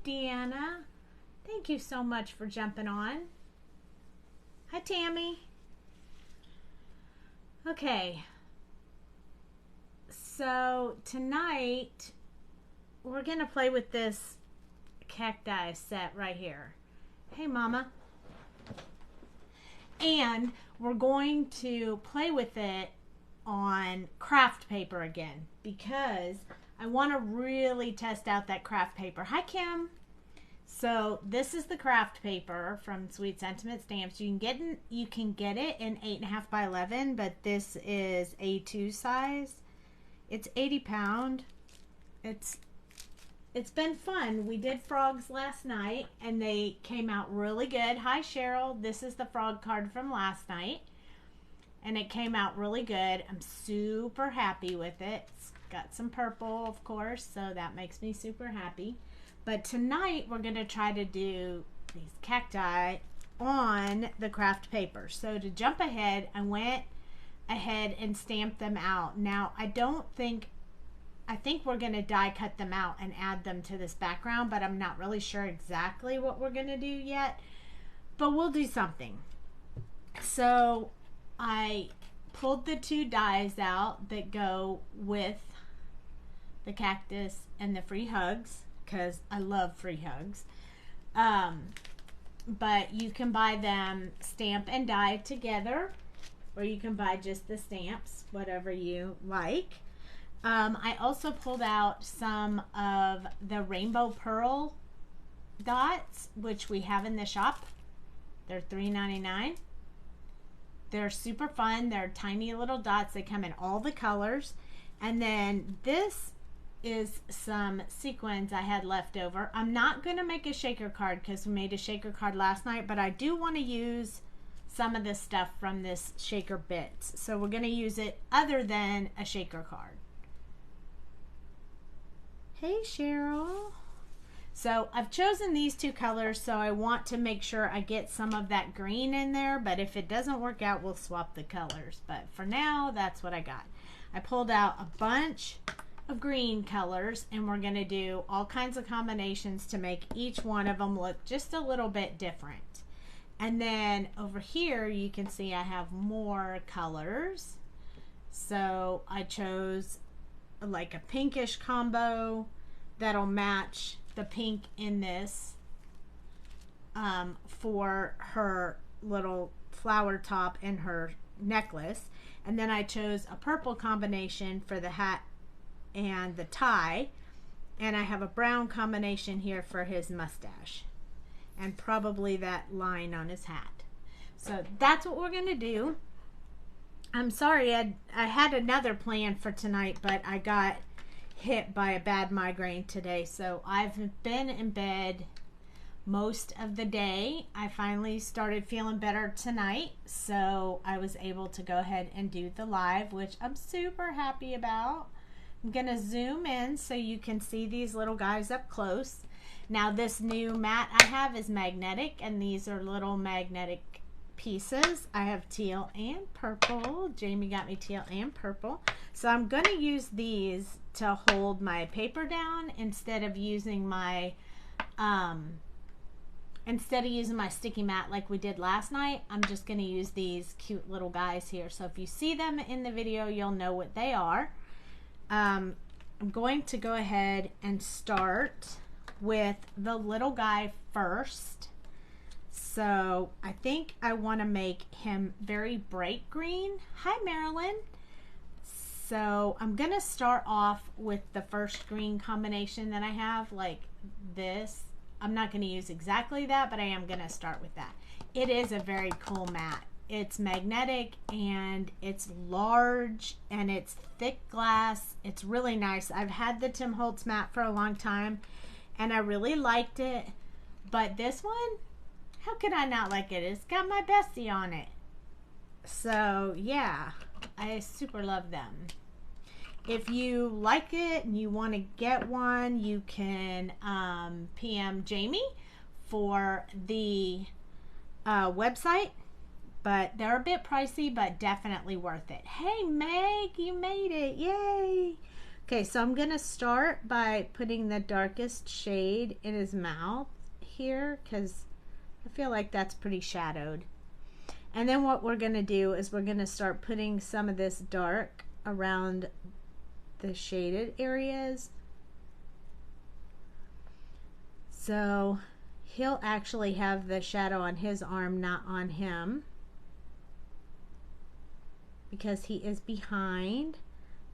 Deanna. Thank you so much for jumping on. Hi, Tammy. Okay. So tonight we're going to play with this cacti set right here. Hey, Mama. And we're going to play with it on craft paper again because I want to really test out that craft paper. Hi, Kim. So this is the craft paper from Sweet Sentiment Stamps. You can get it in 8.5 by 11, but this is A2 size. It's 80 pound. It's been fun. We did frogs last night and they came out really good. Hi, Cheryl. This is the frog card from last night and it came out really good. I'm super happy with it. It's got some purple, of course, so that makes me super happy. But tonight we're going to try to do these cacti on the craft paper. So to jump ahead, I went ahead and stamped them out. Now I think we're going to die cut them out and add them to this background, but I'm not really sure exactly what we're going to do yet, but we'll do something. So I pulled the two dies out that go with the cactus and the free hugs because I love free hugs. But you can buy them stamp and die together, or you can buy just the stamps, whatever you like. I also pulled out some of the rainbow pearl dots, which we have in the shop. They're $3.99. They're super fun. They're tiny little dots. They come in all the colors. And then this is some sequins I had left over. I'm not going to make a shaker card because we made a shaker card last night, but I do want to use some of this stuff from this shaker bits. So we're going to use it other than a shaker card. Hey, Cheryl. So I've chosen these two colors, so I want to make sure I get some of that green in there, but if it doesn't work out, we'll swap the colors. But for now, that's what I got. I pulled out a bunch of green colors, and we're going to do all kinds of combinations to make each one of them look just a little bit different. And then over here, you can see I have more colors. So I chose like a pinkish combo that'll match the pink in this for her little flower top and her necklace. And then I chose a purple combination for the hat and the tie. And I have a brown combination here for his mustache. And probably that line on his hat. So that's what we're going to do. I'm sorry, I had another plan for tonight, but I got hit by a bad migraine today. So I've been in bed most of the day. I finally started feeling better tonight, so I was able to go ahead and do the live, which I'm super happy about. I'm going to zoom in so you can see these little guys up close. Now this new mat I have is magnetic, and these are little magnetic pieces. I have teal and purple. Jamie got me teal and purple. So I'm going to use these to hold my paper down instead of using my sticky mat like we did last night. I'm just going to use these cute little guys here. So if you see them in the video, you'll know what they are. I'm going to go ahead and start with the little guy first. So I think I want to make him very bright green. Hi, Marilyn. So I'm going to start off with the first green combination that I have, like this. I'm not going to use exactly that, but I am going to start with that. It is a very cool mat. It's magnetic and it's large and it's thick glass. It's really nice. I've had the Tim Holtz mat for a long time and I really liked it. But this one, how could I not like it? It's got my bestie on it. So yeah, I super love them. If you like it and you want to get one, you can PM Jamie for the website. But they're a bit pricey, but definitely worth it. Hey, Meg, you made it. Yay. Okay, so I'm gonna start by putting the darkest shade in his mouth here because I feel like that's pretty shadowed. And then what we're gonna do is we're gonna start putting some of this dark around the shaded areas. So he'll actually have the shadow on his arm, not on him, because he is behind.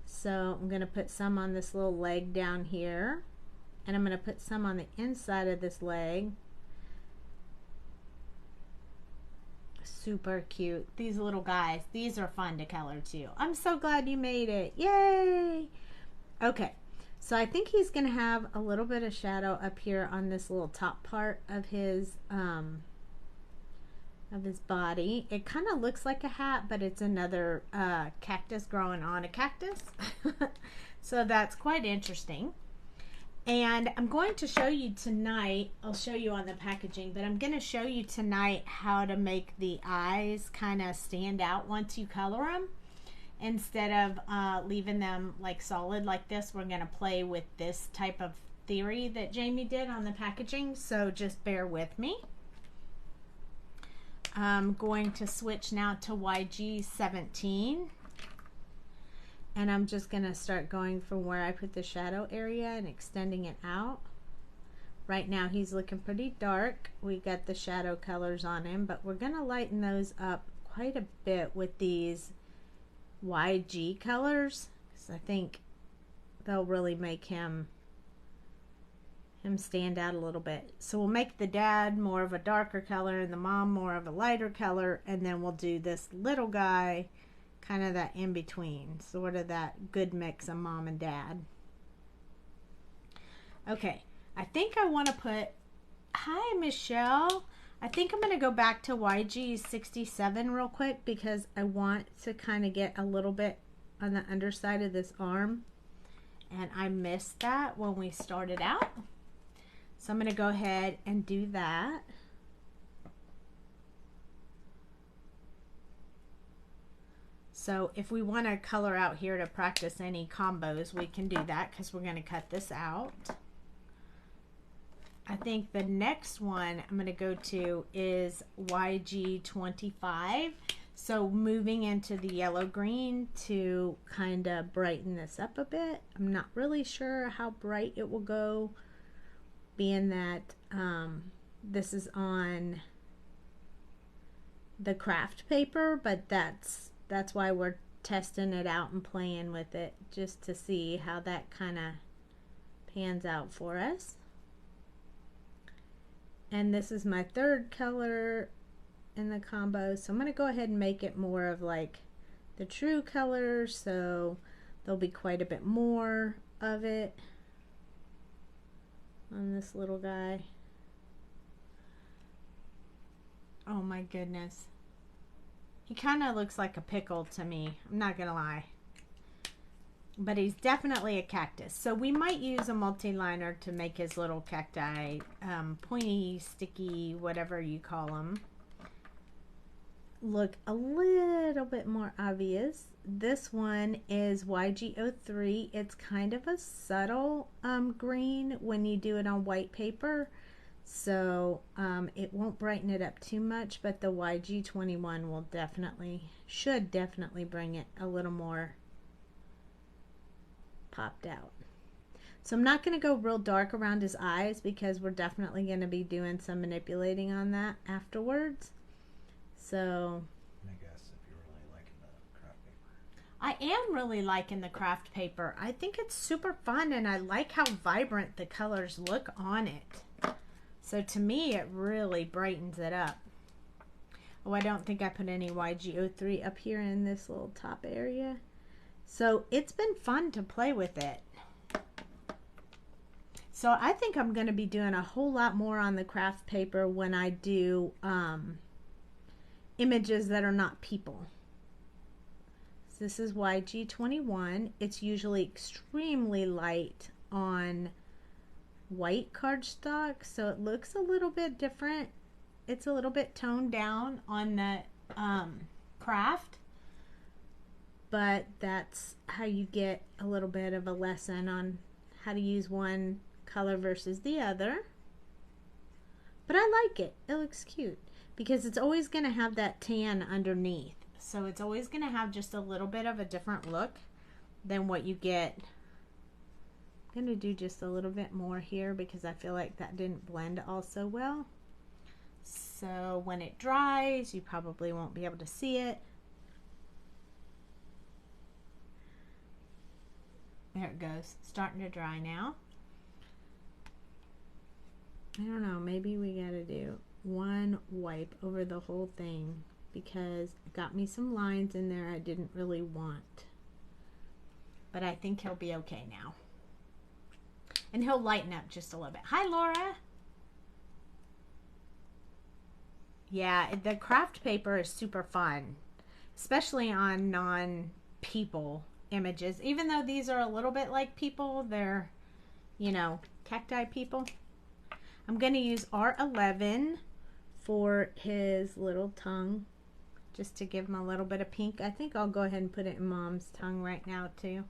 So I'm going to put some on this little leg down here, and I'm going to put some on the inside of this leg. Super cute. These little guys, these are fun to color too. I'm so glad you made it. Yay! Okay, so I think he's going to have a little bit of shadow up here on this little top part of his body. It kind of looks like a hat, but it's another cactus growing on a cactus. So that's quite interesting. And I'm going to show you tonight, I'll show you on the packaging, but I'm going to show you tonight how to make the eyes kind of stand out once you color them. Instead of leaving them like solid like this, we're going to play with this type of theory that Jamie did on the packaging. So just bear with me. I'm going to switch now to YG17. And I'm just going to start going from where I put the shadow area and extending it out. Right now he's looking pretty dark. We got the shadow colors on him, but we're going to lighten those up quite a bit with these YG colors, because I think they'll really make him stand out a little bit. So we'll make the dad more of a darker color and the mom more of a lighter color, and then we'll do this little guy kind of that in between, sort of that good mix of mom and dad. Okay, I think I want to put, hi Michelle, I think I'm going to go back to YG67 real quick because I want to kind of get a little bit on the underside of this arm, and I missed that when we started out. So I'm going to go ahead and do that. So if we want to color out here to practice any combos, we can do that because we're going to cut this out. I think the next one I'm going to go to is YG25. So moving into the yellow green to kind of brighten this up a bit. I'm not really sure how bright it will go, being that this is on the craft paper, but that's why we're testing it out and playing with it, just to see how that kind of pans out for us. And this is my third color in the combo, so I'm going to go ahead and make it more of like the true color, so there'll be quite a bit more of it on this little guy. Oh my goodness. He kind of looks like a pickle to me, I'm not gonna lie. But he's definitely a cactus. So we might use a multi-liner to make his little cacti pointy, sticky, whatever you call them, look a little bit more obvious. This one is YG03. It's kind of a subtle green when you do it on white paper. So it won't brighten it up too much, but the YG21 will should definitely bring it a little more popped out. So I'm not going to go real dark around his eyes because we're definitely going to be doing some manipulating on that afterwards. So I guess if you're really liking the craft paper. I am really liking the craft paper. I think it's super fun, and I like how vibrant the colors look on it. So to me, it really brightens it up. Oh, I don't think I put any YG03 up here in this little top area. So it's been fun to play with it. So I think I'm going to be doing a whole lot more on the craft paper when I do images that are not people. So this is YG21. It's usually extremely light on white cardstock, so it looks a little bit different. It's a little bit toned down on the craft. but that's how you get a little bit of a lesson on how to use one color versus the other. But I like it. It looks cute because it's always going to have that tan underneath. So it's always going to have just a little bit of a different look than what you get. I'm going to do just a little bit more here because I feel like that didn't blend all so well. So when it dries, you probably won't be able to see it. There it goes. Starting to dry now. I don't know, maybe we gotta do one wipe over the whole thing because it got me some lines in there I didn't really want. But I think he'll be okay now. And he'll lighten up just a little bit. Hi, Laura. Yeah, the craft paper is super fun, especially on non-people images. Even though these are a little bit like people, they're, you know, cacti people. I'm going to use R11 for his little tongue, just to give him a little bit of pink. I think I'll go ahead and put it in Mom's tongue right now too.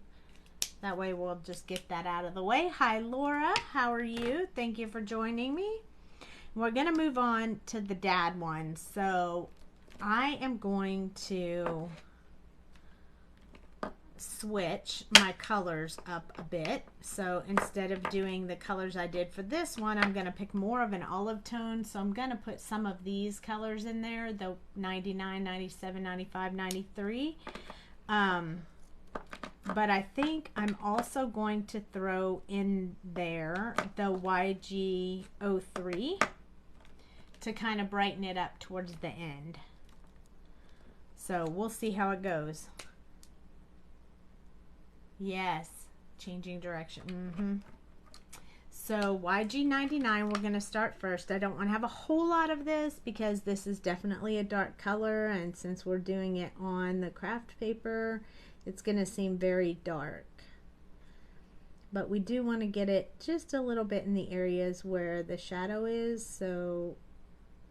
That way we'll just get that out of the way. Hi, Laura. How are you? Thank you for joining me. We're going to move on to the dad one. So I am going to switch my colors up a bit. So instead of doing the colors I did for this one, I'm going to pick more of an olive tone. So I'm going to put some of these colors in there, the 99, 97, 95, 93. But I think I'm also going to throw in there the YG03 to kind of brighten it up towards the end. So we'll see how it goes. Yes, changing direction. So YG99, we're going to start first. I don't want to have a whole lot of this because this is definitely a dark color, and since we're doing it on the craft paper, it's going to seem very dark. But we do want to get it just a little bit in the areas where the shadow is, so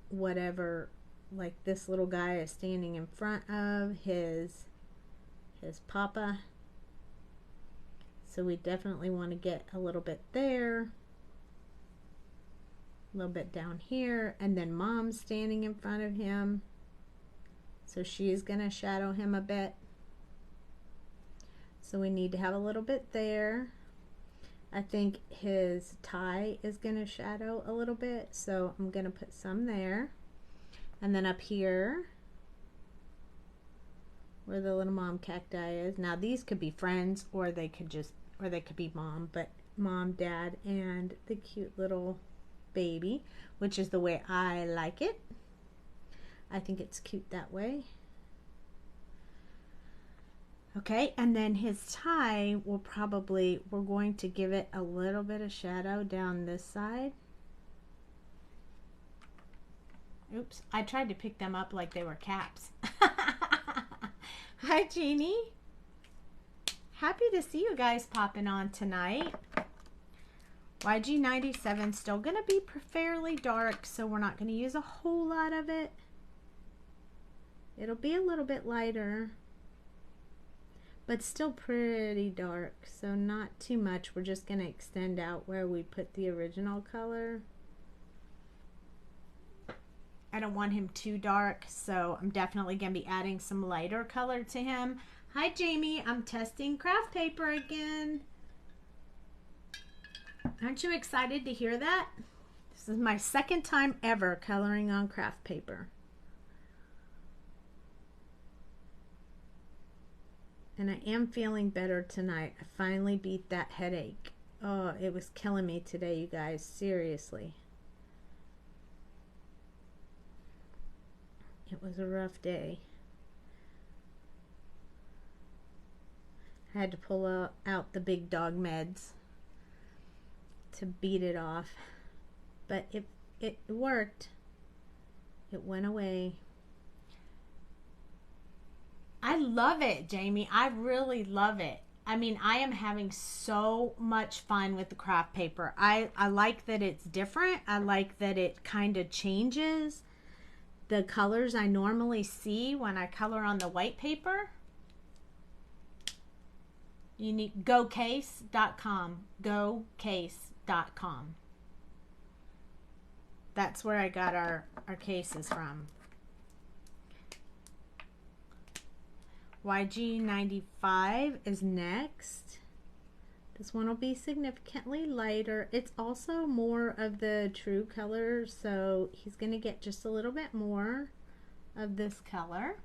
whatever, like this little guy is standing in front of his papa. So we definitely want to get a little bit there, a little bit down here, and then Mom's standing in front of him. So she's going to shadow him a bit. So we need to have a little bit there. I think his tie is going to shadow a little bit, so I'm going to put some there. And then up here, where the little mom cacti is. Now these could be friends, or they could be mom, but mom, dad, and the cute little baby, which is the way I like it. I think it's cute that way. Okay, and then his tie will probably, we're going to give it a little bit of shadow down this side. Oops, I tried to pick them up like they were caps. Hi, Jeannie. Happy to see you guys popping on tonight. YG97 still going to be fairly dark, so we're not going to use a whole lot of it. It'll be a little bit lighter, but still pretty dark, so not too much. We're just going to extend out where we put the original color. I don't want him too dark, so I'm definitely going to be adding some lighter color to him. Hi, Jamie. I'm testing craft paper again. Aren't you excited to hear that? This is my second time ever coloring on craft paper. And I am feeling better tonight. I finally beat that headache. Oh, it was killing me today, you guys. Seriously. It was a rough day. I had to pull out the big dog meds to beat it off. But it worked. It went away. I love it, Jamie. I really love it. I mean, I am having so much fun with the craft paper. I like that it's different. I like that it kind of changes the colors I normally see when I color on the white paper. You need gocase.com. Gocase.com. That's where I got our cases from. YG95 is next. This one will be significantly lighter. It's also more of the true color, so he's going to get just a little bit more of this color.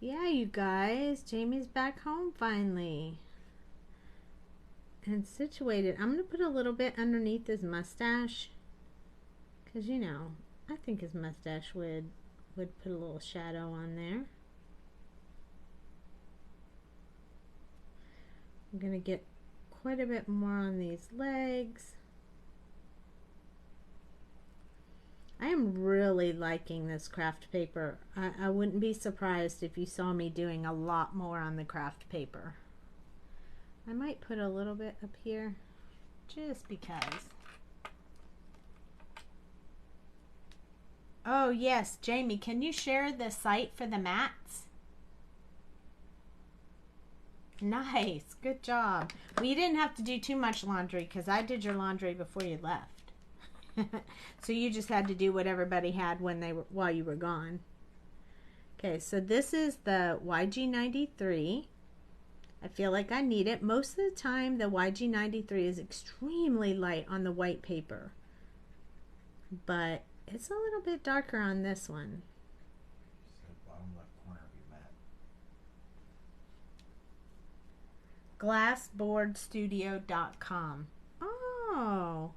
Yeah, you guys, Jamie's back home finally. And situated. I'm going to put a little bit underneath his mustache, because, you know, I think his mustache would put a little shadow on there. I'm going to get quite a bit more on these legs. I am really liking this craft paper. I wouldn't be surprised if you saw me doing a lot more on the craft paper. I might put a little bit up here just because. Oh yes, Jamie, can you share the site for the mats? Nice, good job. Well, you didn't have to do too much laundry because I did your laundry before you left. So you just had to do what everybody had while you were gone. Okay, so this is the YG93. I feel like I need it. Most of the time the YG93 is extremely light on the white paper, but it's a little bit darker on this one. So bottom left corner of your mat. Glassboardstudio.com. Oh,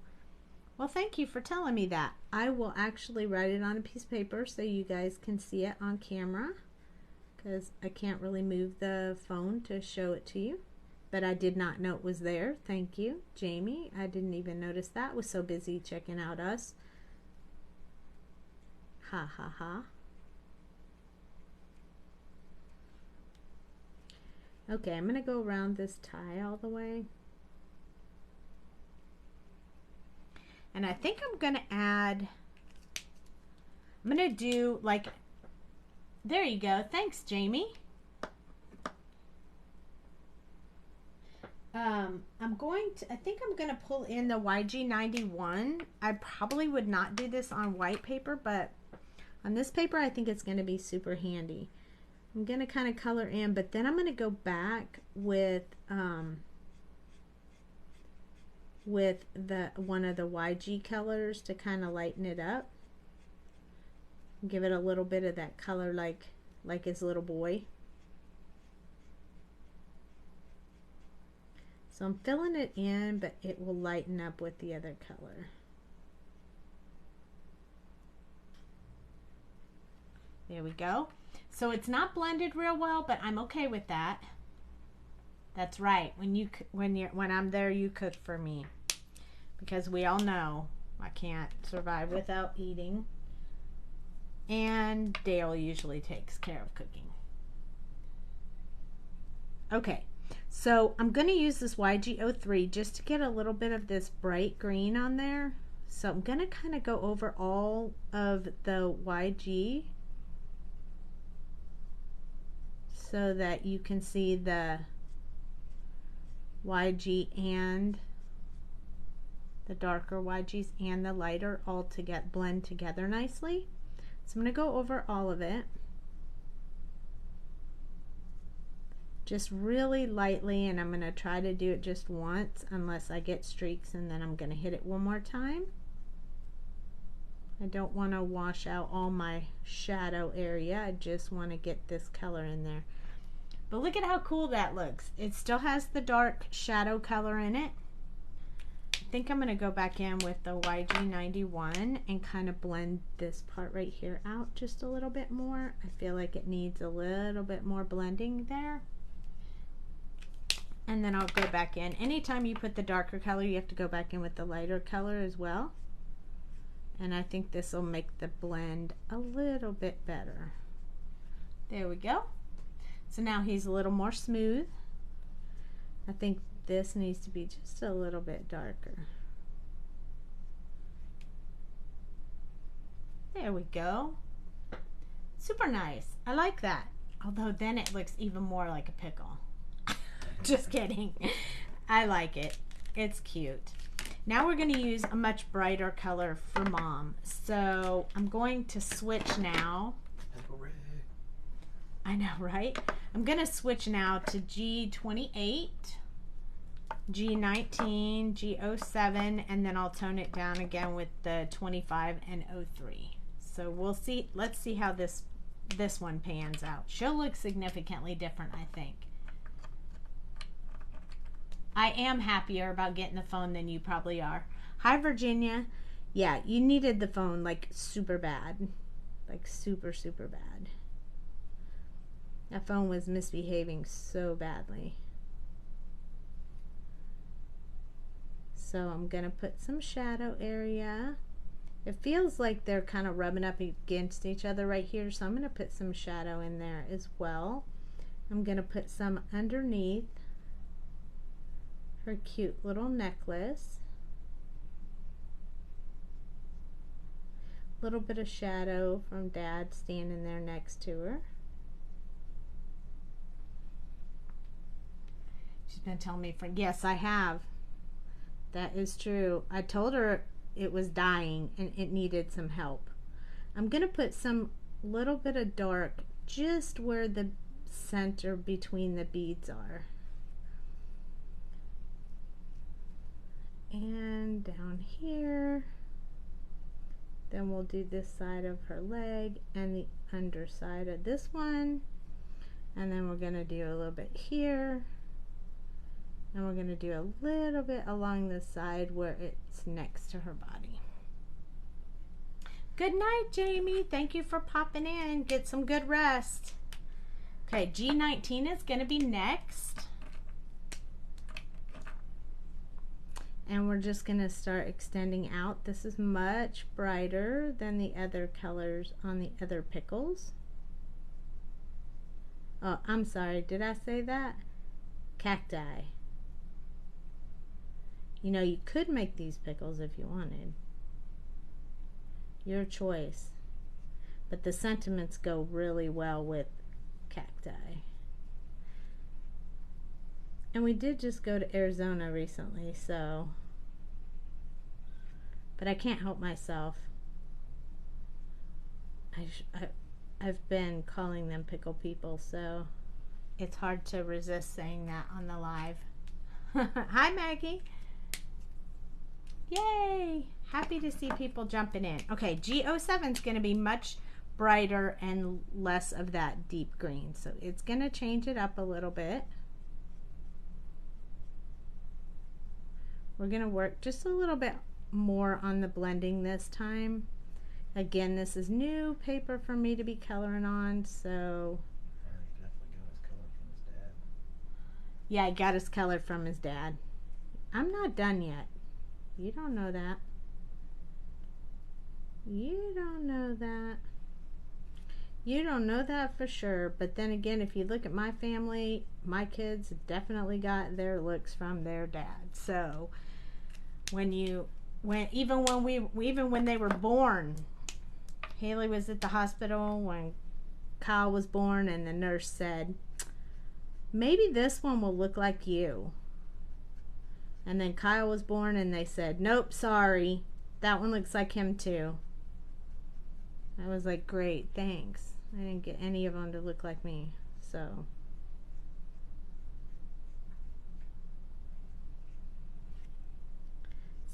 well, thank you for telling me that. I will actually write it on a piece of paper so you guys can see it on camera, because I can't really move the phone to show it to you. But I did not know it was there. Thank you, Jamie. I didn't even notice that. I was so busy checking out us. Ha ha ha. Okay, I'm going to go around this tie all the way. And I think I'm going to add, I'm going to do like, there you go. Thanks, Jamie. I think I'm going to pull in the YG91. I probably would not do this on white paper, but on this paper, I think it's going to be super handy. I'm going to kind of color in, but then I'm going to go back with the one of the YG colors to kind of lighten it up. Give it a little bit of that color like his little boy. So I'm filling it in, but it will lighten up with the other color. There we go. So it's not blended real well, but I'm okay with that. That's right. When I'm there, you cook for me, because we all know I can't survive without eating. And Dale usually takes care of cooking. Okay, so I'm going to use this YG03 just to get a little bit of this bright green on there. So I'm going to kind of go over all of the YG so that you can see the YG and the darker YGs and the lighter all blend together nicely. So I'm going to go over all of it just really lightly, and I'm going to try to do it just once unless I get streaks, and then I'm going to hit it one more time. I don't want to wash out all my shadow area. I just want to get this color in there. But look at how cool that looks. It still has the dark shadow color in it. I think I'm going to go back in with the YG91 and kind of blend this part right here out just a little bit more. I feel like it needs a little bit more blending there. And then I'll go back in. Anytime you put the darker color, you have to go back in with the lighter color as well. And I think this will make the blend a little bit better. There we go. So now he's a little more smooth. I think this needs to be just a little bit darker. There we go. Super nice. I like that. Although then it looks even more like a pickle. Just kidding. I like it. It's cute. Now we're going to use a much brighter color for Mom. So I'm going to switch now. I know, right? I'm going to switch now to G28, G19, G07, and then I'll tone it down again with the 25 and 03. So we'll see. Let's see how this one pans out. She'll look significantly different, I think. I am happier about getting the phone than you probably are. Hi, Virginia. Yeah, you needed the phone like super bad. Like super, super bad. That phone was misbehaving so badly. So I'm going to put some shadow area. It feels like they're kind of rubbing up against each other right here, so I'm going to put some shadow in there as well. I'm going to put some underneath her cute little necklace. A little bit of shadow from Dad standing there next to her. She's been telling me, yes, I have. That is true. I told her it was dying and it needed some help. I'm going to put some little bit of dark just where the center between the beads are. And down here. Then we'll do this side of her leg and the underside of this one. And then we're going to do a little bit here. And we're going to do a little bit along the side where it's next to her body. Good night, Jamie. Thank you for popping in. Get some good rest. Okay, G19 is going to be next. And we're just going to start extending out. This is much brighter than the other colors on the other pickles. Oh, I'm sorry. Did I say that? Cacti. You know, you could make these pickles if you wanted. Your choice. But the sentiments go really well with cacti. And we did just go to Arizona recently, so. But I can't help myself. I've been calling them pickle people, so it's hard to resist saying that on the live. Hi, Maggie. Yay! Happy to see people jumping in. Okay, G07 is going to be much brighter and less of that deep green. So it's going to change it up a little bit. We're going to work just a little bit more on the blending this time. Again, this is new paper for me to be coloring on, so. He definitely got his color from his dad. Yeah, he got his color from his dad. I'm not done yet. You don't know that. You don't know that. You don't know that for sure. But then again, if you look at my family, my kids definitely got their looks from their dad. So even when they were born, Haley was at the hospital when Kyle was born, and the nurse said, maybe this one will look like you. And then Kyle was born and they said, nope, sorry. That one looks like him too. I was like, great, thanks. I didn't get any of them to look like me. So.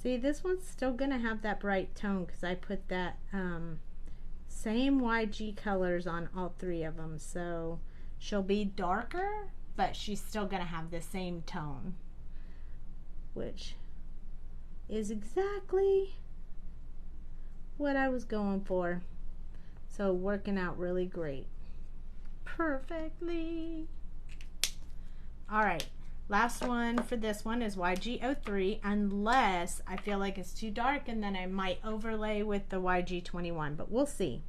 See, this one's still going to have that bright tone because I put that same YG colors on all three of them. So she'll be darker, but she's still going to have the same tone, which is exactly what I was going for. So working out really great. Perfectly. All right. Last one for this one is YG03, unless I feel like it's too dark, and then I might overlay with the YG21, but we'll see.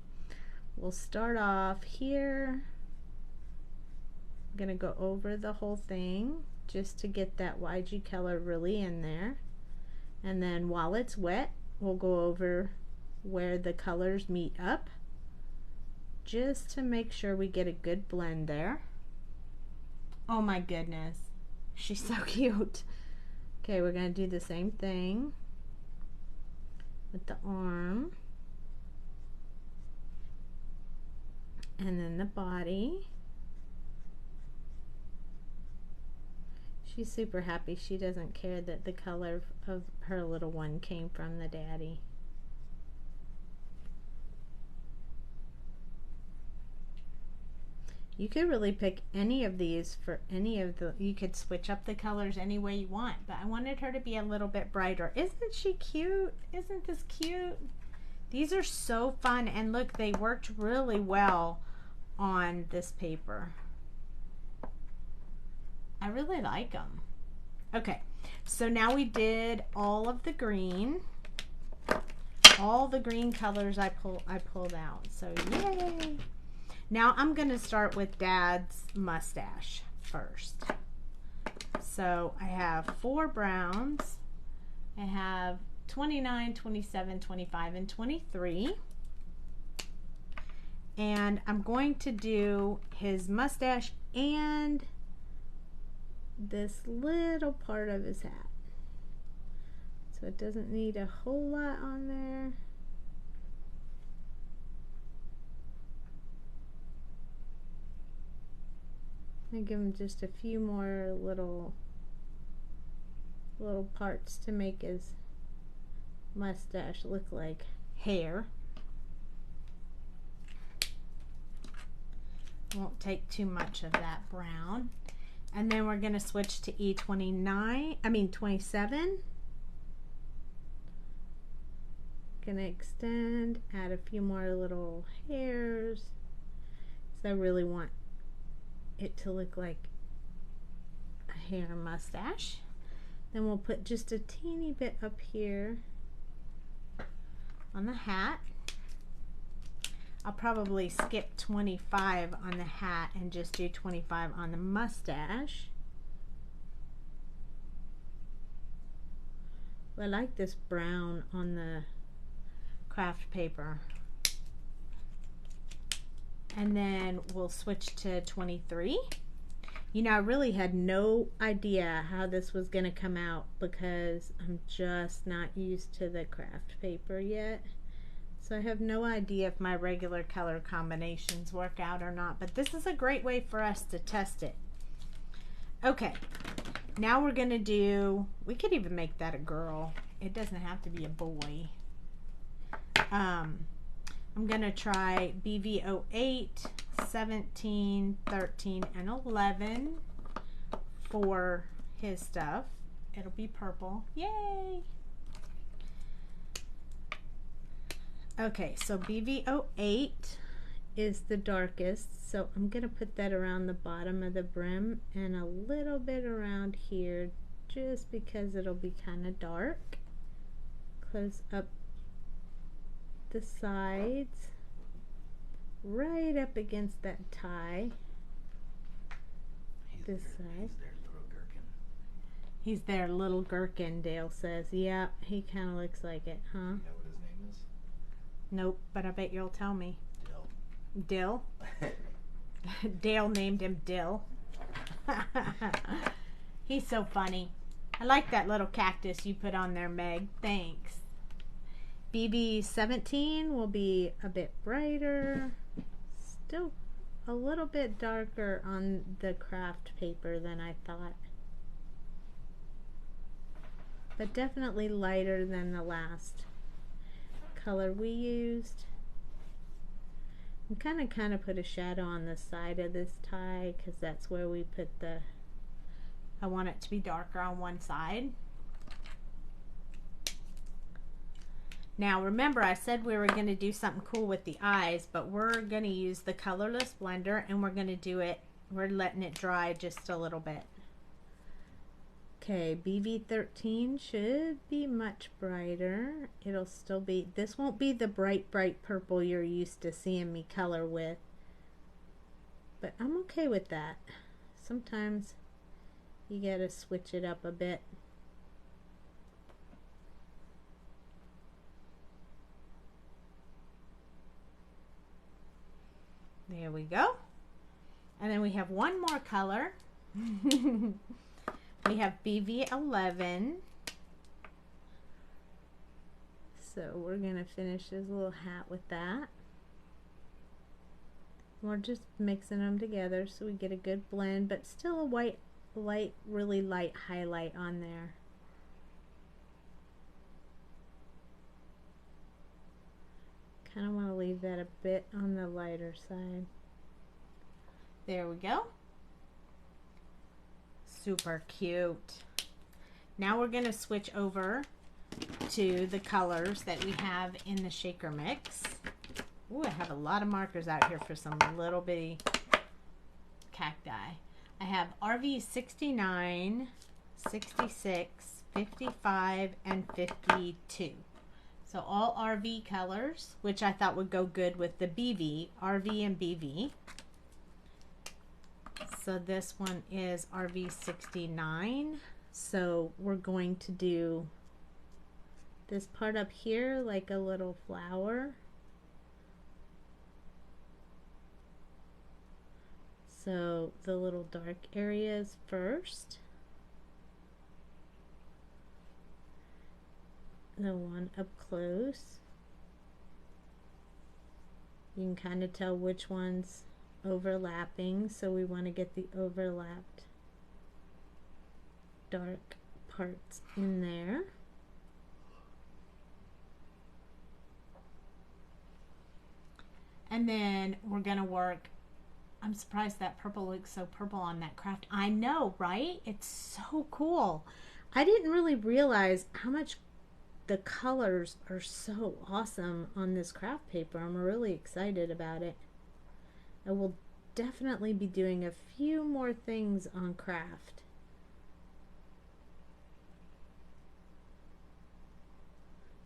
We'll start off here. I'm going to go over the whole thing just to get that YG color really in there. And then while it's wet, we'll go over where the colors meet up just to make sure we get a good blend there. Oh my goodness, she's so cute. Okay, we're gonna do the same thing with the arm and then the body. She's super happy. She doesn't care that the color of her little one came from the daddy. You could really pick any of these for any of the, you could switch up the colors any way you want, but I wanted her to be a little bit brighter. Isn't she cute? Isn't this cute? These are so fun, and look, they worked really well on this paper. I really like them. Okay, so now we did all of the green. All the green colors I pulled out. So yay! Now I'm gonna start with Dad's mustache first. So I have 4 browns. I have 29, 27, 25, and 23. And I'm going to do his mustache and this little part of his hat. So it doesn't need a whole lot on there. I give him just a few more little parts to make his mustache look like hair. Won't take too much of that brown. And then we're going to switch to E27. Going to extend, add a few more little hairs. So I really want it to look like a hair mustache. Then we'll put just a teeny bit up here on the hat. I'll probably skip 25 on the hat and just do 25 on the mustache. I like this brown on the craft paper. And then we'll switch to 23. You know, I really had no idea how this was going to come out because I'm just not used to the craft paper yet. So I have no idea if my regular color combinations work out or not, but this is a great way for us to test it. Okay, now we're gonna do, we could even make that a girl. It doesn't have to be a boy. I'm gonna try BV08, 17, 13, and 11 for his stuff. It'll be purple. Yay! Okay, so BV08 is the darkest, so I'm going to put that around the bottom of the brim and a little bit around here just because it'll be kind of dark. Close up the sides, right up against that tie. This side. He's their little gherkin, Dale says. Yeah, he kind of looks like it, huh? You know what his name is? Nope, but I bet you'll tell me. Dill. Dill? Dale named him Dill. He's so funny. I like that little cactus you put on there, Meg. Thanks. BB17 will be a bit brighter. Still a little bit darker on the craft paper than I thought. But definitely lighter than the last color we used. I'm kind of put a shadow on the side of this tie because that's where we put the, I want it to be darker on one side. Now remember, I said we were going to do something cool with the eyes, but we're going to use the colorless blender and we're going to do it, we're letting it dry just a little bit. Okay, BV13 should be much brighter. It'll still be, this won't be the bright purple you're used to seeing me color with. But I'm okay with that. Sometimes you gotta switch it up a bit. There we go. And then we have one more color. We have BV11. So we're going to finish his little hat with that. We're just mixing them together so we get a good blend, but still a white, light, really light highlight on there. Kind of want to leave that a bit on the lighter side. There we go. Super cute. Now we're going to switch over to the colors that we have in the shaker mix. Ooh, I have a lot of markers out here for some little bitty cacti. I have RV 69, 66, 55, and 52. So all RV colors, which I thought would go good with the BV, RV and BV. So this one is RV 69. So we're going to do this part up here like a little flower. So the little dark areas first. The one up close. You can kind of tell which one's overlapping, so we want to get the overlapped dark parts in there. And then we're going to work. I'm surprised that purple looks so purple on that craft. I know, right? It's so cool. I didn't really realize how much the colors are so awesome on this craft paper. I'm really excited about it. I will definitely be doing a few more things on craft.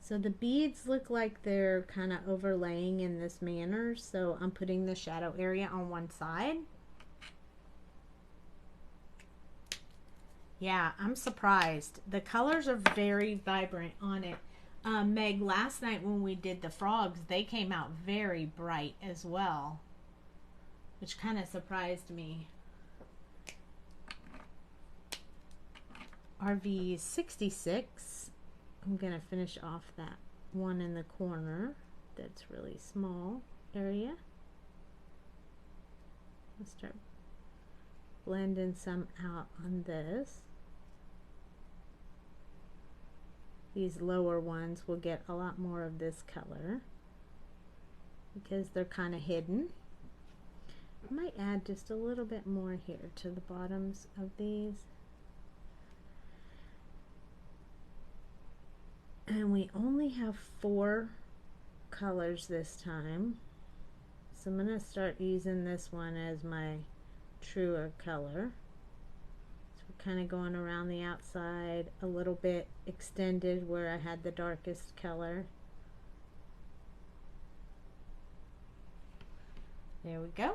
So the beads look like they're kind of overlaying in this manner, so I'm putting the shadow area on one side. Yeah, I'm surprised. The colors are very vibrant on it. Meg, last night when we did the frogs, they came out very bright as well, which kind of surprised me. RV 66. I'm going to finish off that one in the corner that's really small area. I'll start blending some out on this. These lower ones will get a lot more of this color because they're kind of hidden. I might add just a little bit more here to the bottoms of these. And we only have 4 colors this time. So I'm going to start using this one as my truer color. So we're kind of going around the outside a little bit extended where I had the darkest color. There we go.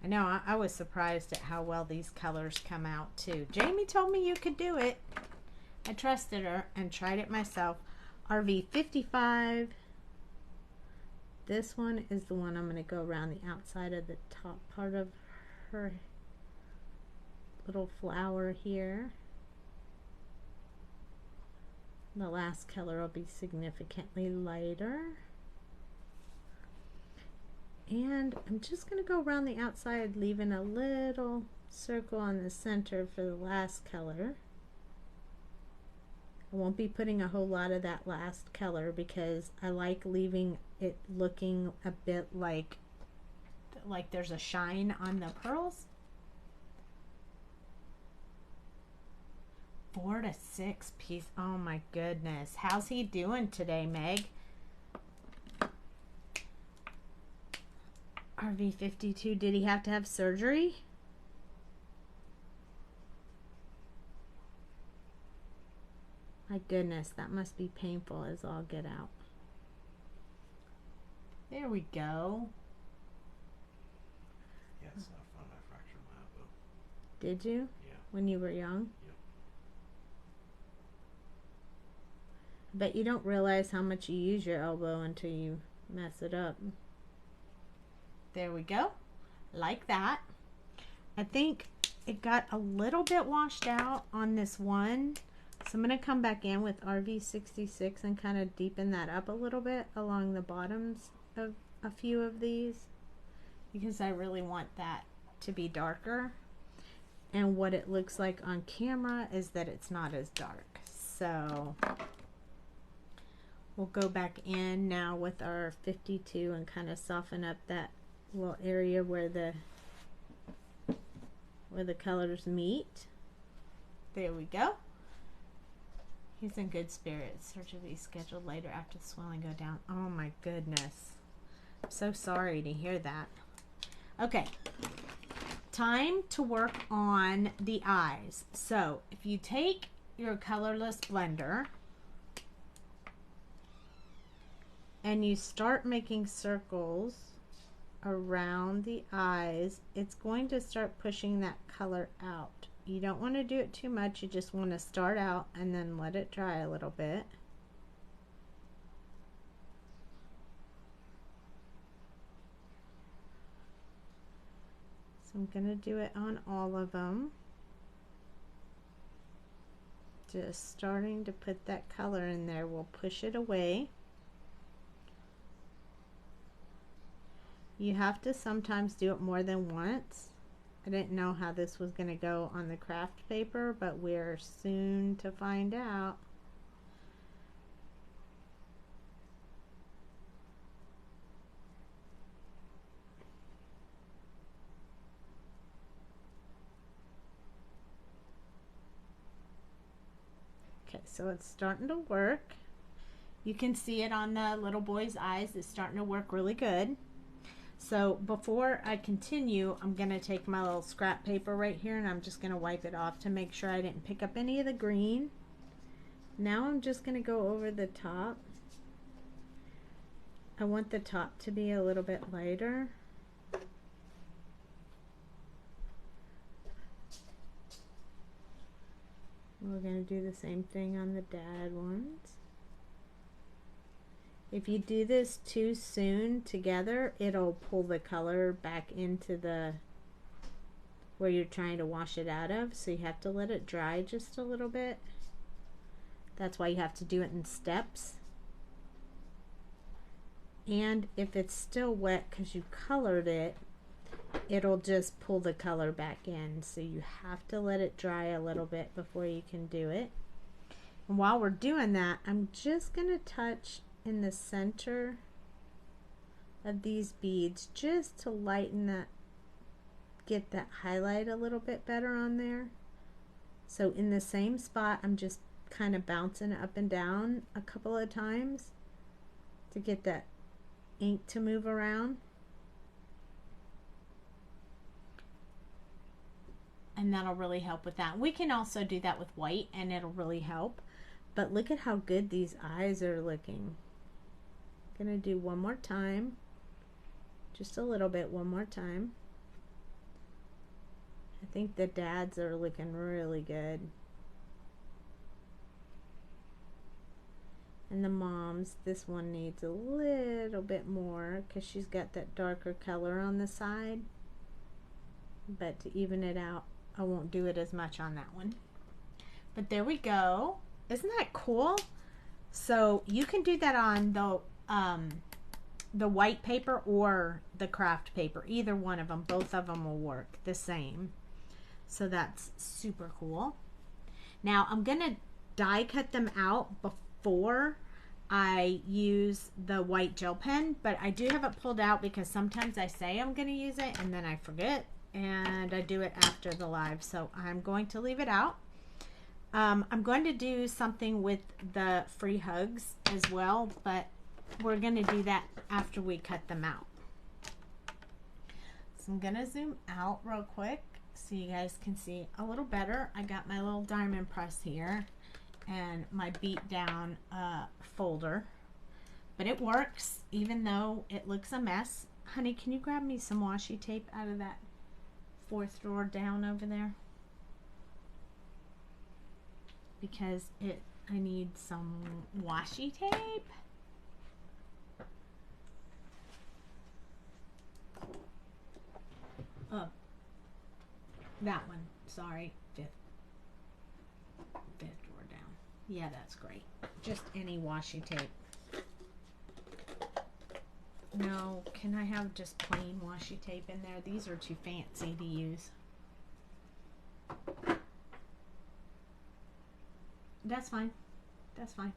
I know, I was surprised at how well these colors come out too. Jamie told me you could do it. I trusted her and tried it myself. RV 55. This one is the one I'm going to go around the outside of the top part of her little flower here. The last color will be significantly lighter. And I'm just going to go around the outside, leaving a little circle on the center for the last color. I won't be putting a whole lot of that last color because I like leaving it looking a bit like there's a shine on the pearls. 4 to 6 piece. Oh my goodness. How's he doing today, Meg? RV 52, did he have to have surgery? My goodness, that must be painful as all get out. There we go. Yeah, it's not fun. I fractured my elbow. Did you? Yeah. When you were young? Yep. I bet you don't realize how much you use your elbow until you mess it up. There we go. Like that. I think it got a little bit washed out on this one. So I'm going to come back in with RV66 and kind of deepen that up a little bit along the bottoms of a few of these, because I really want that to be darker. And what it looks like on camera is that it's not as dark. So we'll go back in now with our 52 and kind of soften up that little area where the colors meet. There we go. He's in good spirits. Surgery will be scheduled later after the swelling go down. Oh my goodness. I'm so sorry to hear that. Okay. Time to work on the eyes. So if you take your colorless blender and you start making circles around the eyes, it's going to start pushing that color out. You don't want to do it too much. You just want to start out and then let it dry a little bit. So I'm going to do it on all of them. Just starting to put that color in there. We'll push it away. You have to sometimes do it more than once. I didn't know how this was going to go on the craft paper, but we're soon to find out. Okay, so it's starting to work. You can see it on the little boy's eyes. It's starting to work really good. So before I continue, I'm going to take my little scrap paper right here and I'm just going to wipe it off to make sure I didn't pick up any of the green. Now I'm just going to go over the top. I want the top to be a little bit lighter. We're going to do the same thing on the dad ones. If you do this too soon together, it'll pull the color back into the where you're trying to wash it out of. So you have to let it dry just a little bit. That's why you have to do it in steps. And if it's still wet because you colored it, it'll just pull the color back in. So you have to let it dry a little bit before you can do it. And while we're doing that, I'm just going to touch in the center of these beads just to lighten that, get that highlight a little bit better on there. So in the same spot, I'm just kind of bouncing up and down a couple of times to get that ink to move around. And that'll really help with that. We can also do that with white and it'll really help. But look at how good these eyes are looking. I'm gonna do one more time. Just a little bit, one more time. I think the dads are looking really good. And the moms, this one needs a little bit more because she's got that darker color on the side. But to even it out, I won't do it as much on that one. But there we go. Isn't that cool? So you can do that on the white paper or the craft paper. Either one of them. Both of them will work the same. So that's super cool. Now I'm going to die cut them out before I use the white gel pen. But I do have it pulled out because sometimes I say I'm going to use it and then I forget. And I do it after the live. So I'm going to leave it out. I'm going to do something with the free hugs as well, but we're going to do that after we cut them out. So I'm going to zoom out real quick so you guys can see a little better. I got my little diamond press here and my beat down folder, but it works even though it looks a mess. Honey, can you grab me some washi tape out of that fourth drawer down over there? Because I need some washi tape. that one. Sorry, fifth drawer down. Yeah, that's great. Just any washi tape. No, can I have just plain washi tape in there? These are too fancy to use. That's fine. That's fine.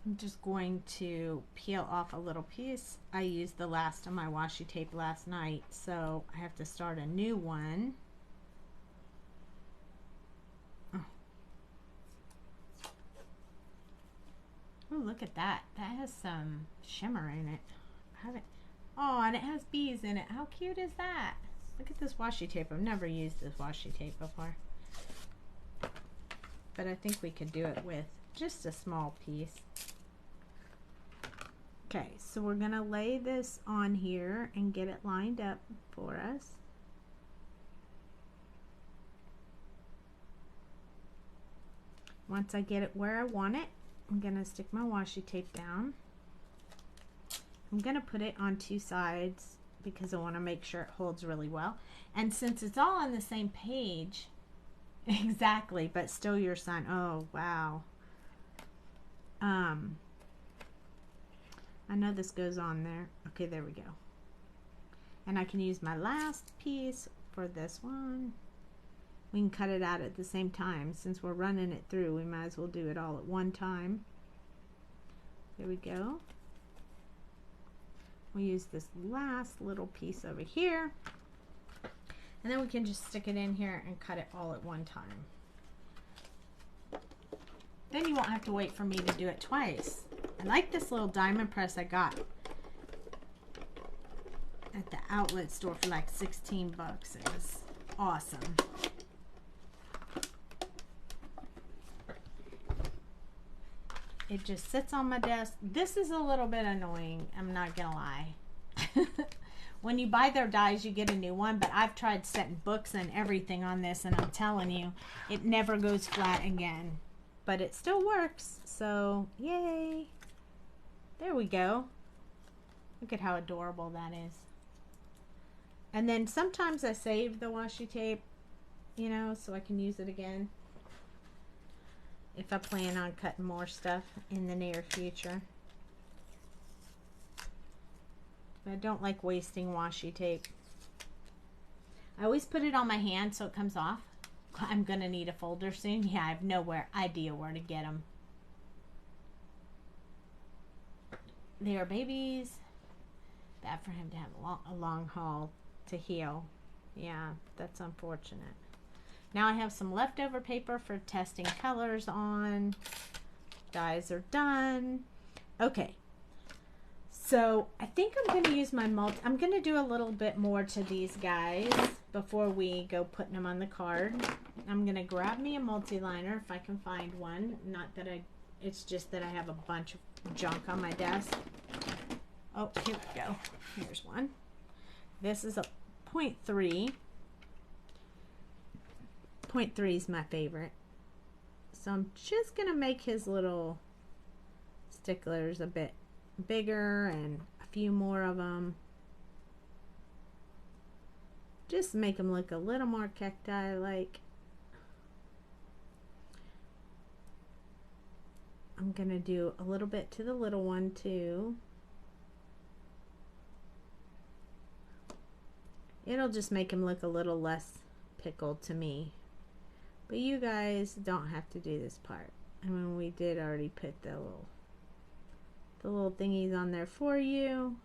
I'm just going to peel off a little piece. I used the last of my washi tape last night, so I have to start a new one. Oh, look at that. That has some shimmer in it. Oh, and it has bees in it. How cute is that? Look at this washi tape. I've never used this washi tape before. But I think we could do it with just a small piece. Okay, so we're going to lay this on here and get it lined up for us. Once I get it where I want it, I'm going to stick my washi tape down. I'm going to put it on two sides because I want to make sure it holds really well. And since it's all on the same page, exactly, but still your sign. Oh, wow. I know this goes on there. Okay, there we go. And I can use my last piece for this one. We can cut it out at the same time. Since we're running it through, we might as well do it all at one time. There we go. We'll use this last little piece over here. And then we can just stick it in here and cut it all at one time. Then you won't have to wait for me to do it twice. I like this little diamond press I got at the outlet store for like 16 bucks. It was awesome. It just sits on my desk. This is a little bit annoying, I'm not gonna lie. When you buy their dies, you get a new one, but I've tried setting books and everything on this, and I'm telling you, it never goes flat again. But it still works, so yay. There we go. Look at how adorable that is. And then sometimes I save the washi tape, you know, so I can use it again if I plan on cutting more stuff in the near future. I don't like wasting washi tape. I always put it on my hand so it comes off. I'm gonna need a folder soon. Yeah, I have no idea where to get them. They are babies. Bad for him to have a long haul to heal. Yeah, that's unfortunate. Now I have some leftover paper for testing colors on. Dies are done. Okay. So I think I'm going to use my I'm going to do a little bit more to these guys before we go putting them on the card. I'm going to grab me a multi-liner if I can find one. Not that it's just that I have a bunch of junk on my desk. Oh, here we go. Here's one. This is a 0.3. 0.3 is my favorite. So I'm just going to make his little sticklers a bit bigger and a few more of them. Just make them look a little more cacti-like. I'm going to do a little bit to the little one too. It'll just make him look a little less pickled to me. But you guys don't have to do this part. I mean, we did already put the little thingies on there for you.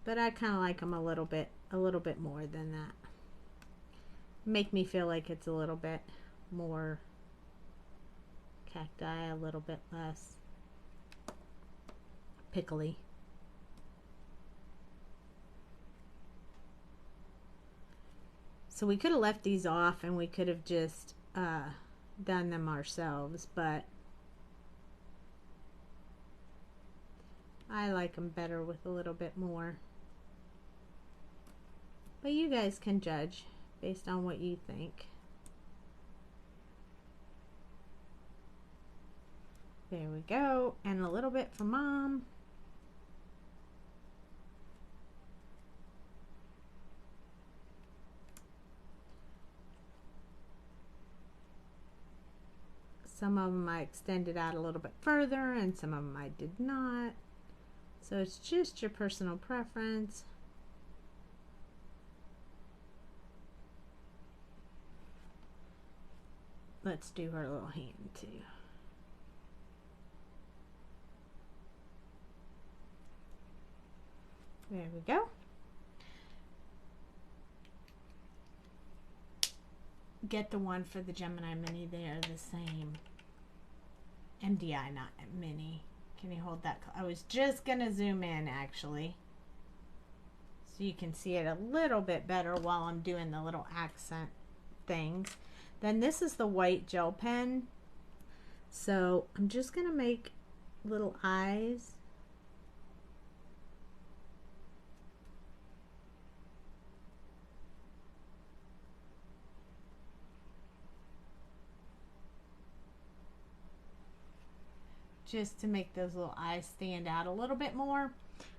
But I kind of like them a little bit more than that. Make me feel like it's a little bit more cacti, a little bit less pickly. So we could have left these off and we could have just done them ourselves, but I like them better with a little bit more. But you guys can judge based on what you think. There we go. And a little bit for Mom. Some of them I extended out a little bit further and some of them I did not. So it's just your personal preference. Let's do her little hand too. There we go. Get the one for the Gemini Mini. They are the same. MDI, not Mini. Can you hold that? I was just going to zoom in actually, so you can see it a little bit better while I'm doing the little accent things. Then this is the white gel pen. So I'm just going to make little eyes. Just to make those little eyes stand out a little bit more.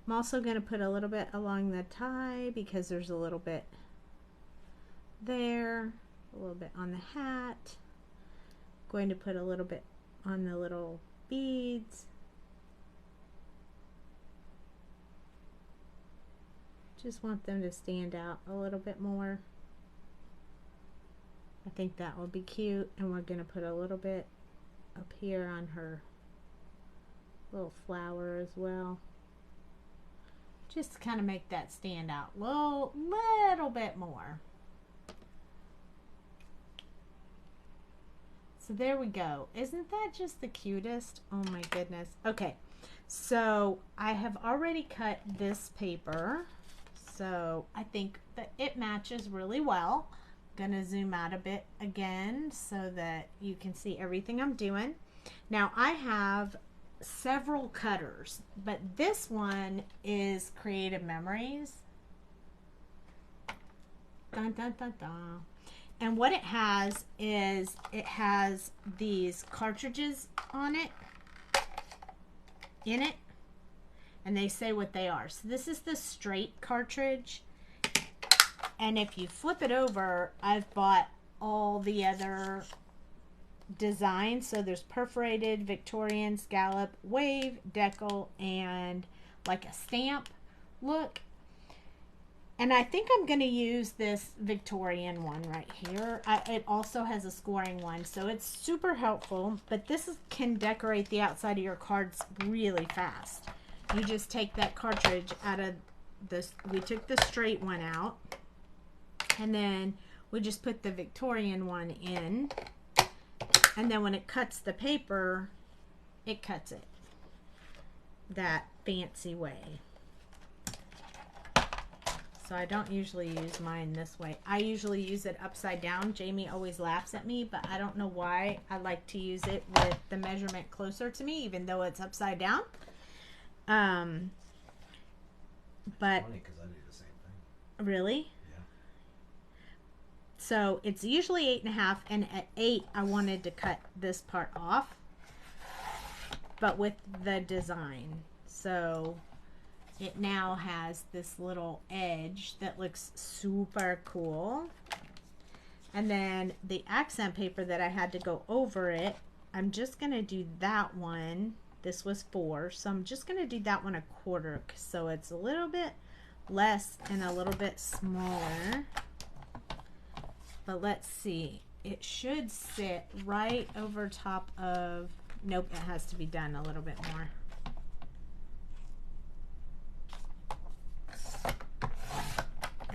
I'm also going to put a little bit along the tie because there's a little bit there, a little bit on the hat. Going to put a little bit on the little beads. Just want them to stand out a little bit more. I think that will be cute, and we're going to put a little bit up here on her little flower as well, just to kind of make that stand out a little bit more. So there we go. Isn't that just the cutest? Oh my goodness. Okay, so I have already cut this paper, so I think that it matches really well. I'm gonna zoom out a bit again so that you can see everything I'm doing. Now I have several cutters, but this one is Creative Memories. Dun, dun, dun, dun. And what it has is it has these cartridges on it, in it, and they say what they are. So this is the straight cartridge, and if you flip it over, I've bought all the other design. So there's perforated, Victorian, scallop, wave, decal, and like a stamp look. And I think I'm going to use this Victorian one right here. It also has a scoring one, so it's super helpful. But this can decorate the outside of your cards really fast. You just take that cartridge out of this. We took the straight one out, and then we just put the Victorian one in. And then when it cuts the paper, it cuts it that fancy way. So I don't usually use mine this way. I usually use it upside down. Jamie always laughs at me, but I don't know why I like to use it with the measurement closer to me, even though it's upside down. But it's funny because I do the same thing. Really? So it's usually 8.5, and at 8 I wanted to cut this part off, but with the design. So it now has this little edge that looks super cool. And then the accent paper that I had to go over it, I'm just going to do that one. This was 4, so I'm just going to do that one 1/4, so it's a little bit less and a little bit smaller. But let's see, it should sit right over top of, nope, it has to be done a little bit more.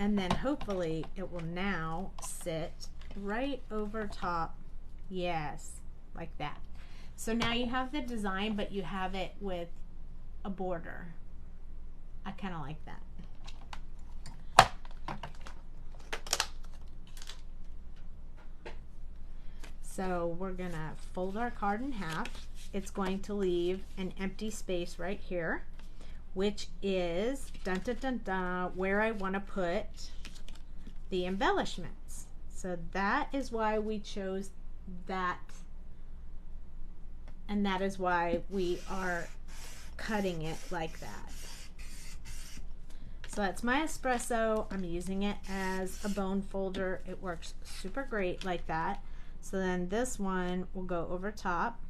And then hopefully it will now sit right over top, yes, like that. So now you have the design, but you have it with a border. I kind of like that. So we're gonna fold our card in half. It's going to leave an empty space right here, which is dun, dun, dun, dun, where I want to put the embellishments. So that is why we chose that, and that is why we are cutting it like that. So that's my espresso. I'm using it as a bone folder. It works super great like that. So then this one will go over top,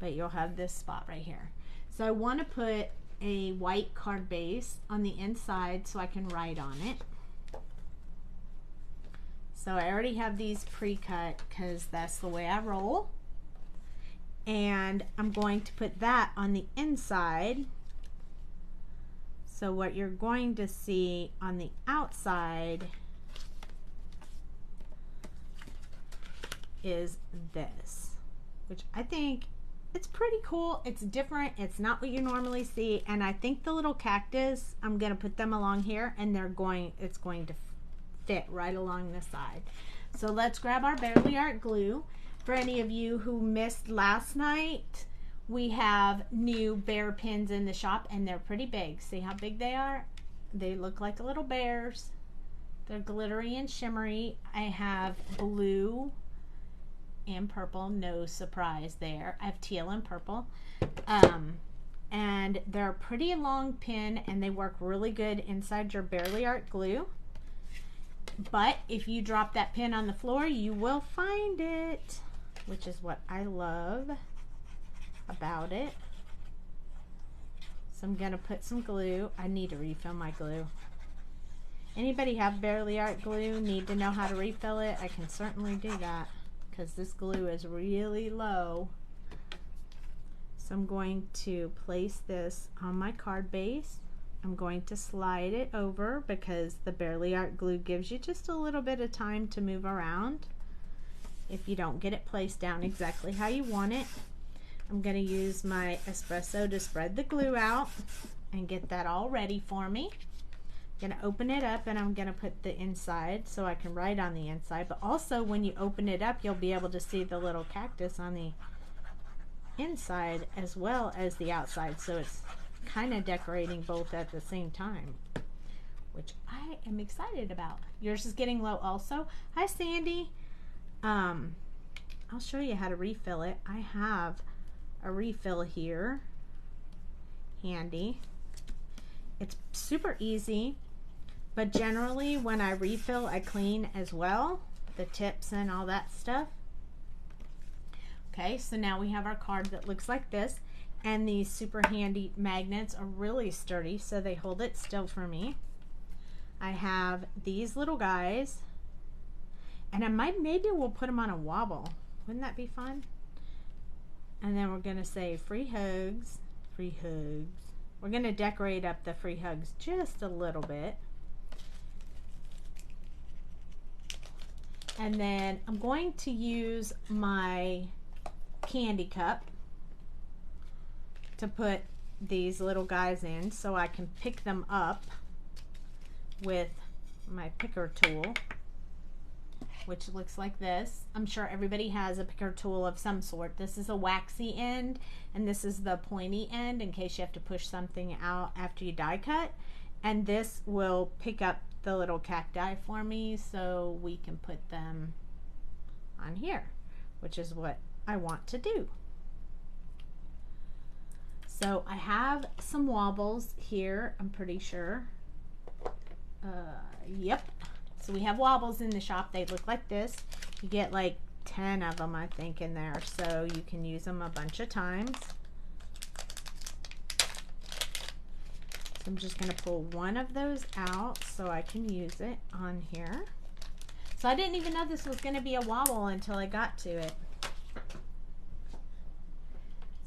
but you'll have this spot right here. So I want to put a white card base on the inside so I can write on it. So I already have these pre-cut because that's the way I roll. And I'm going to put that on the inside. So what you're going to see on the outside is this, which I think it's pretty cool. It's different. It's not what you normally see. And I think the little cactus, I'm going to put them along here, and it's going to fit right along the side. So let's grab our Barely Art glue. For any of you who missed last night, we have new bear pins in the shop, and they're pretty big. See how big they are? They look like little bears. They're glittery and shimmery. I have blue and purple, no surprise there. I have teal and purple. And they're a pretty long pin, and they work really good inside your Barely Art glue. But if you drop that pin on the floor, you will find it, which is what I love about it. So I'm gonna put some glue. I need to refill my glue. Anybody have Barely Art glue, need to know how to refill it? I can certainly do that because this glue is really low. So I'm going to place this on my card base. I'm going to slide it over because the Barely Art glue gives you just a little bit of time to move around if you don't get it placed down exactly how you want it. I'm going to use my espresso to spread the glue out and get that all ready for me. I'm going to open it up, and I'm going to put the inside so I can write on the inside. But also when you open it up, you'll be able to see the little cactus on the inside as well as the outside. So it's kind of decorating both at the same time, which I am excited about. Yours is getting low also. Hi, Sandy. I'll show you how to refill it. I have a refill here handy. It's super easy, but generally when I refill, I clean as well, the tips and all that stuff. Okay, so now we have our card that looks like this, and these super handy magnets are really sturdy, so they hold it still for me. I have these little guys, and maybe we'll put them on a wobble. Wouldn't that be fun? And then we're gonna say free hugs, free hugs. We're gonna decorate up the free hugs just a little bit. And then I'm going to use my candy cup to put these little guys in so I can pick them up with my picker tool, which looks like this. I'm sure everybody has a picker tool of some sort. This is a waxy end, and this is the pointy end in case you have to push something out after you die cut. And this will pick up the little cacti for me so we can put them on here, which is what I want to do. So I have some wobbles here, I'm pretty sure. Yep. So we have wobbles in the shop. They look like this. You get like 10 of them, I think, in there, so you can use them a bunch of times. So I'm just going to pull one of those out so I can use it on here. So I didn't even know this was going to be a wobble until I got to it.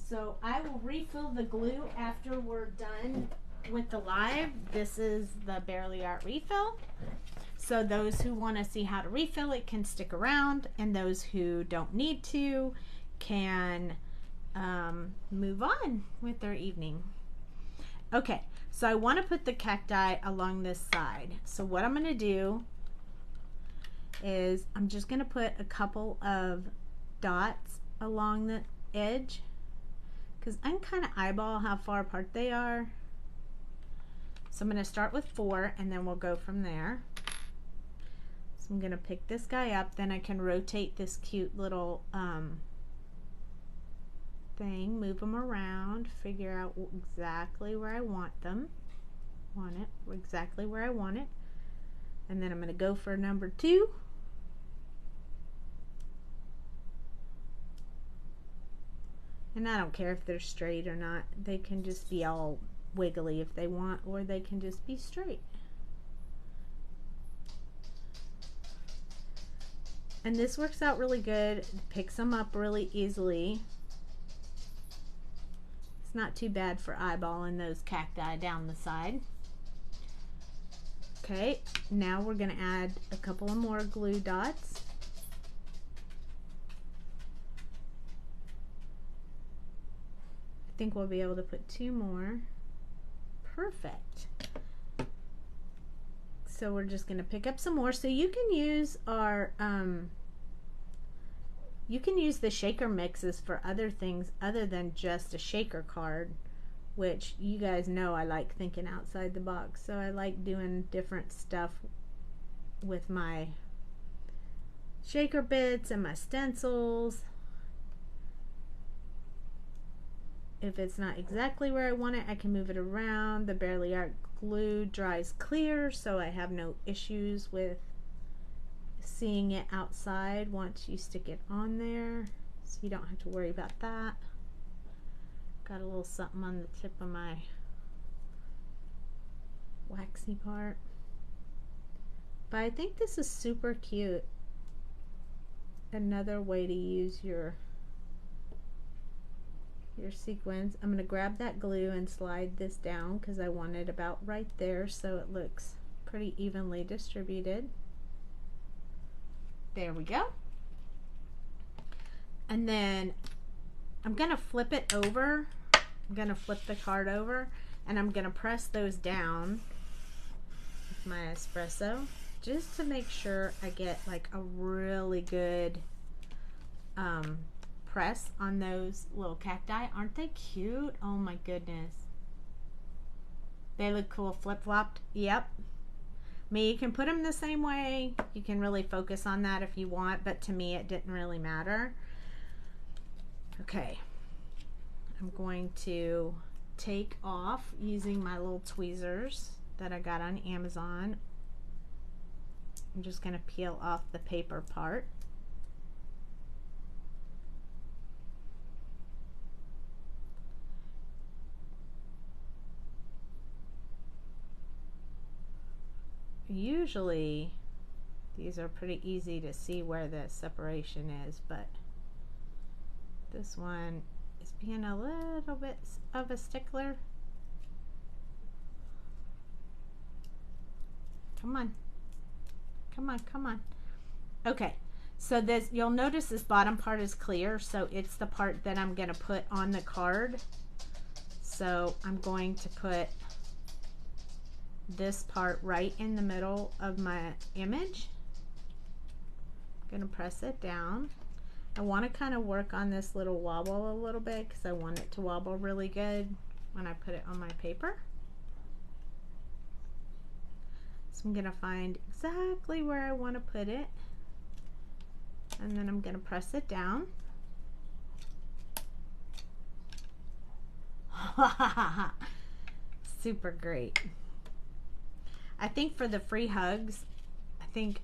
So I will refill the glue after we're done with the live. This is the Barely Art refill. So those who want to see how to refill it can stick around, and those who don't need to can move on with their evening. Okay, so I want to put the cacti along this side. So what I'm going to do is I'm just going to put a couple of dots along the edge because I can kind of eyeball how far apart they are. So I'm going to start with 4 and then we'll go from there. So I'm going to pick this guy up, then I can rotate this cute little thing, move them around, figure out exactly where I want them. Exactly where I want it. And then I'm going to go for number 2. And I don't care if they're straight or not. They can just be all wiggly if they want, or they can just be straight. And this works out really good. It picks them up really easily. It's not too bad for eyeballing those cacti down the side. Okay, now we're going to add a couple of more glue dots. I think we'll be able to put 2 more. Perfect. So we're just going to pick up some more. So you can use our you can use the shaker mixes for other things other than just a shaker card, which you guys know I like thinking outside the box. So I like doing different stuff with my shaker bits and my stencils. If it's not exactly where I want it, I can move it around. The Barely Art glue dries clear, so I have no issues with seeing it outside once you stick it on there, so you don't have to worry about that. Got a little something on the tip of my waxy part. But I think this is super cute. Another way to use your sequins. I'm going to grab that glue and slide this down because I want it about right there so it looks pretty evenly distributed. There we go. And then I'm going to flip it over. I'm going to flip the card over and I'm going to press those down with my espresso just to make sure I get like a really good press on those little cacti. Aren't they cute? Oh my goodness. They look cool flip-flopped. Yep. I mean, you can put them the same way. You can really focus on that if you want, but to me it didn't really matter. Okay. I'm going to take off using my little tweezers that I got on Amazon. I'm just going to peel off the paper part. Usually these are pretty easy to see where the separation is, but this one is being a little bit of a stickler. Come on. Come on, come on. Okay, so this, you'll notice this bottom part is clear, so it's the part that I'm going to put on the card. So I'm going to put this part right in the middle of my image. I'm going to press it down. I want to kind of work on this little wobble a little bit because I want it to wobble really good when I put it on my paper. So I'm going to find exactly where I want to put it, and then I'm going to press it down. Super great. I think for the free hugs, I think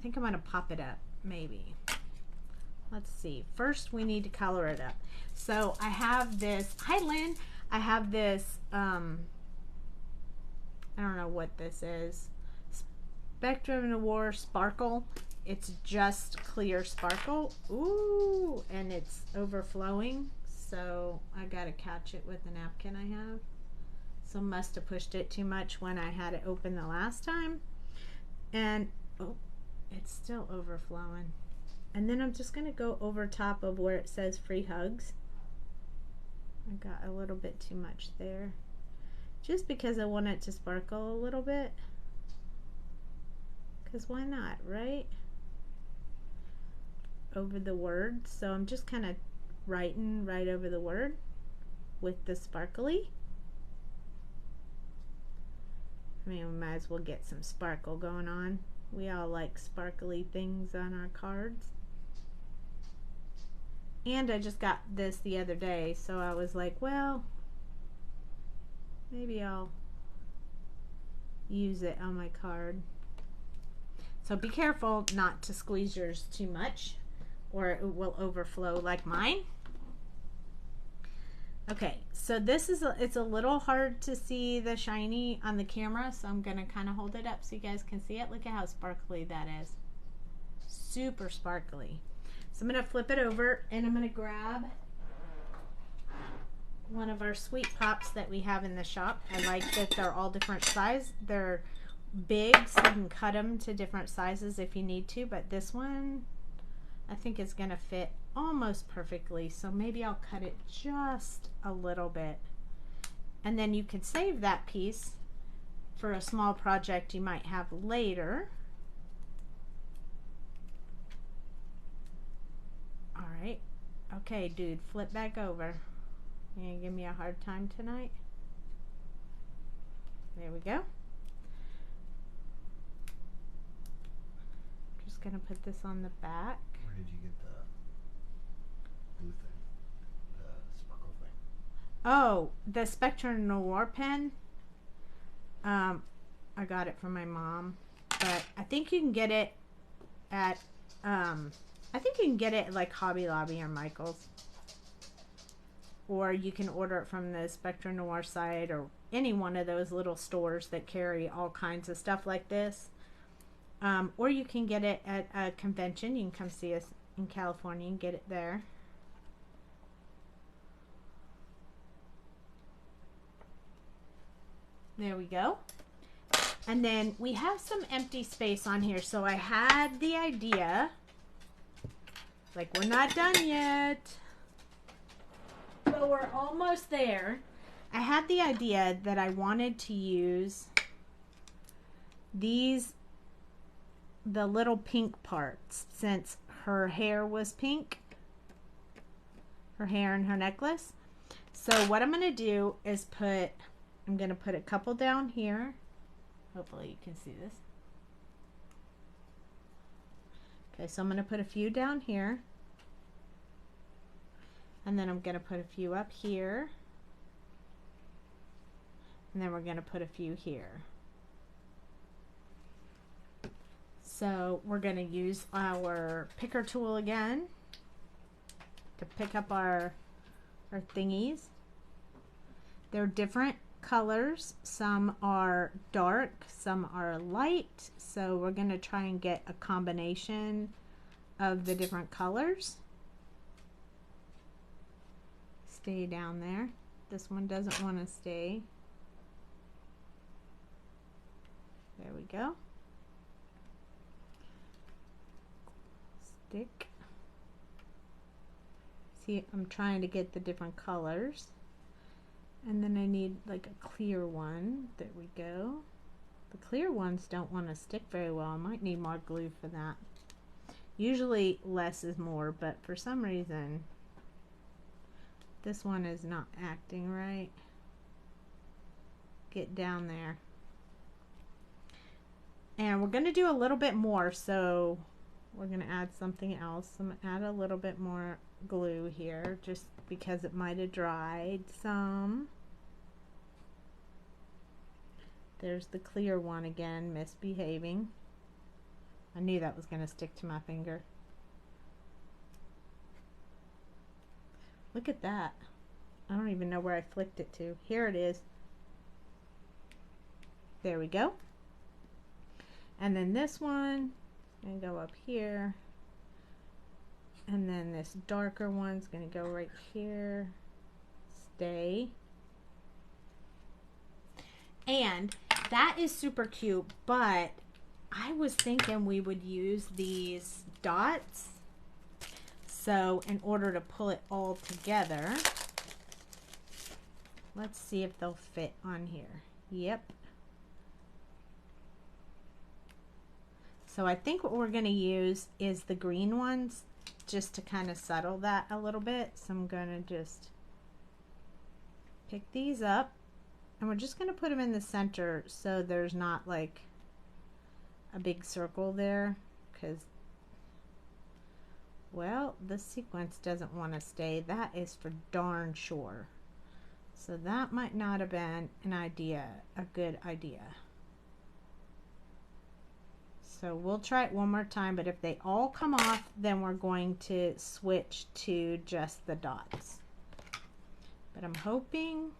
I'm going to pop it up, maybe. Let's see. First, we need to color it up. So I have this, hi Lynn, I have this, I don't know what this is, Spectrum Noir Sparkle. It's just clear sparkle. Ooh, and it's overflowing, so I got to catch it with the napkin I have. So must have pushed it too much when I had it open the last time. And oh, it's still overflowing. And then I'm just going to go over top of where it says free hugs. I got a little bit too much there. Just because I want it to sparkle a little bit. Because why not, right? Over the word. So I'm just kind of writing right over the word with the sparkly. I mean, we might as well get some sparkle going on. We all like sparkly things on our cards. And I just got this the other day, so I was like, well, maybe I'll use it on my card. So be careful not to squeeze yours too much or it will overflow like mine. Okay, so this is it's a little hard to see the shiny on the camera, so I'm gonna kind of hold it up so you guys can see it. Look at how sparkly that is. Super sparkly. So I'm gonna flip it over and I'm gonna grab one of our sweet pops that we have in the shop. I like that they're all different size. They're big, so you can cut them to different sizes if you need to, but this one I think is gonna fit almost perfectly, so maybe I'll cut it just a little bit, and then you could save that piece for a small project you might have later. All right, okay dude, flip back over. You gonna give me a hard time tonight? There we go. Just gonna put this on the back. Where did you get the blue thing? The sparkle thing? Oh, the Spectrum Noir pen. I got it from my mom, but I think you can get it at I think you can get it at like Hobby Lobby or Michael's, or you can order it from the Spectrum Noir site or any one of those little stores that carry all kinds of stuff like this. Or you can get it at a convention. You can come see us in California and get it there. There we go. And then we have some empty space on here. So I had the idea, like we're not done yet, but we're almost there. I had the idea that I wanted to use these, the little pink parts, since her hair was pink, her hair and her necklace. So what I'm going to do is I'm going to put a couple down here. Hopefully you can see this. Okay, so I'm going to put a few down here. And then I'm going to put a few up here. And then we're going to put a few here. So we're going to use our picker tool again to pick up our thingies. They're different colors. Some are dark, some are light. So we're going to try and get a combination of the different colors. Stay down there. This one doesn't want to stay. There we go. Stick. See, I'm trying to get the different colors. And then I need like a clear one. There we go. The clear ones don't want to stick very well. I might need more glue for that. Usually less is more, but for some reason this one is not acting right. Get down there. And we're going to do a little bit more, so we're going to add something else. I'm going to add a little bit more glue here just because it might have dried some. There's the clear one again, misbehaving. I knew that was going to stick to my finger. Look at that. I don't even know where I flicked it to. Here it is. There we go. And then this one, going to go up here. And then this darker one's going to go right here. Stay. And that is super cute, but I was thinking we would use these dots. So in order to pull it all together, let's see if they'll fit on here. Yep. So I think what we're going to use is the green ones just to kind of settle that a little bit. So I'm going to just pick these up and we're just going to put them in the center so there's not like a big circle there, because, well, the sequence doesn't want to stay. That is for darn sure. So that might not have been a good idea. So we'll try it one more time, but if they all come off, then we're going to switch to just the dots. But I'm hoping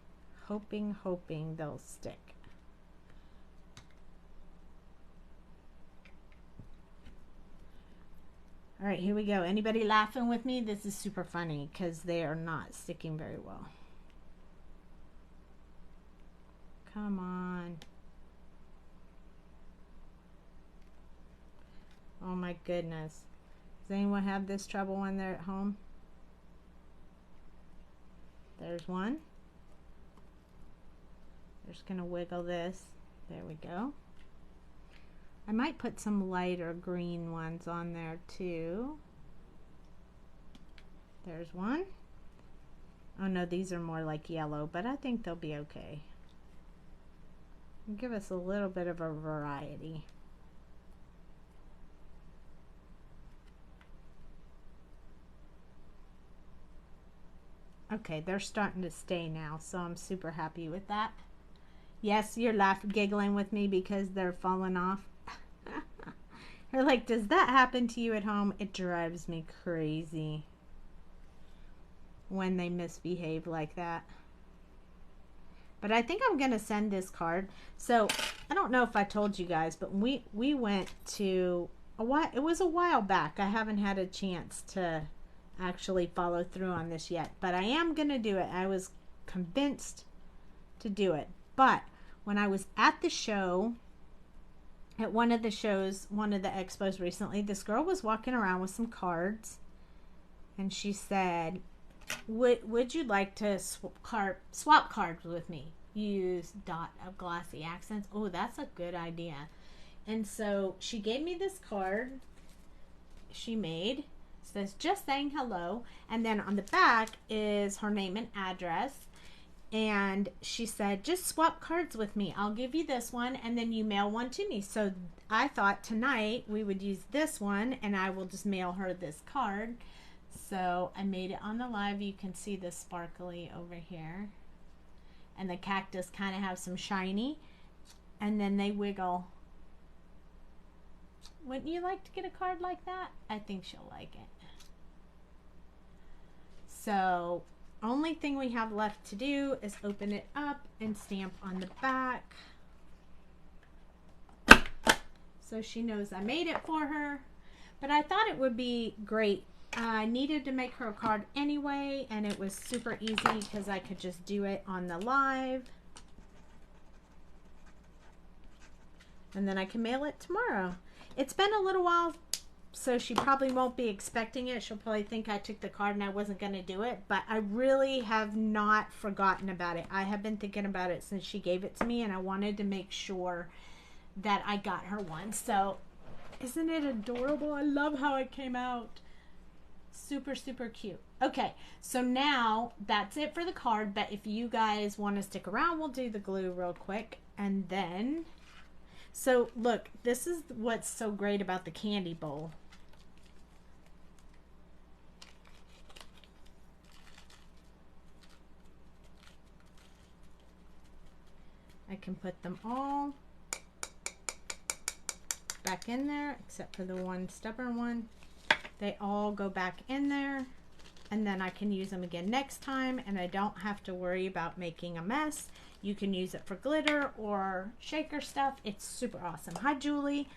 they'll stick. All right, here we go. Anybody laughing with me? This is super funny because they are not sticking very well. Come on. Oh my goodness. Does anyone have this trouble when they're at home? There's one. We're just gonna wiggle this. There we go. I might put some lighter green ones on there too. There's one. Oh no, these are more like yellow, but I think they'll be okay. Give us a little bit of a variety. Okay, they're starting to stay now, so I'm super happy with that. Yes, you're giggling with me because they're falling off. You're like, does that happen to you at home? It drives me crazy when they misbehave like that. But I think I'm going to send this card. So, I don't know if I told you guys, but we went to it was a while back. I haven't had a chance to actually follow through on this yet, but I am going to do it. I was convinced to do it. But when I was at the show, at one of the shows, one of the expos recently, this girl was walking around with some cards, and she said, would you like to swap cards with me? Use dot of glossy accents. Oh, that's a good idea. And so she gave me this card she made. It says, just saying hello. And then on the back is her name and address. And she said, just swap cards with me. I'll give you this one, and then you mail one to me. So I thought tonight we would use this one, and I will just mail her this card. So I made it on the live. You can see the sparkly over here. And the cactus kind of have some shiny. And then they wiggle. Wouldn't you like to get a card like that? I think she'll like it. So only thing we have left to do is open it up and stamp on the back. So she knows I made it for her. But I thought it would be great. I needed to make her a card anyway, and it was super easy because I could just do it on the live. And then I can mail it tomorrow. It's been a little while, so she probably won't be expecting it. She'll probably think I took the card and I wasn't going to do it. But I really have not forgotten about it. I have been thinking about it since she gave it to me, and I wanted to make sure that I got her one. So, isn't it adorable? I love how it came out. Super, super cute. Okay, so now that's it for the card. But if you guys want to stick around, we'll do the glue real quick. And then, so look, this is what's so great about the candy bowl. I can put them all back in there, except for the one stubborn one. They all go back in there, and then I can use them again next time, and I don't have to worry about making a mess. You can use it for glitter or shaker stuff. It's super awesome. Hi, Julie.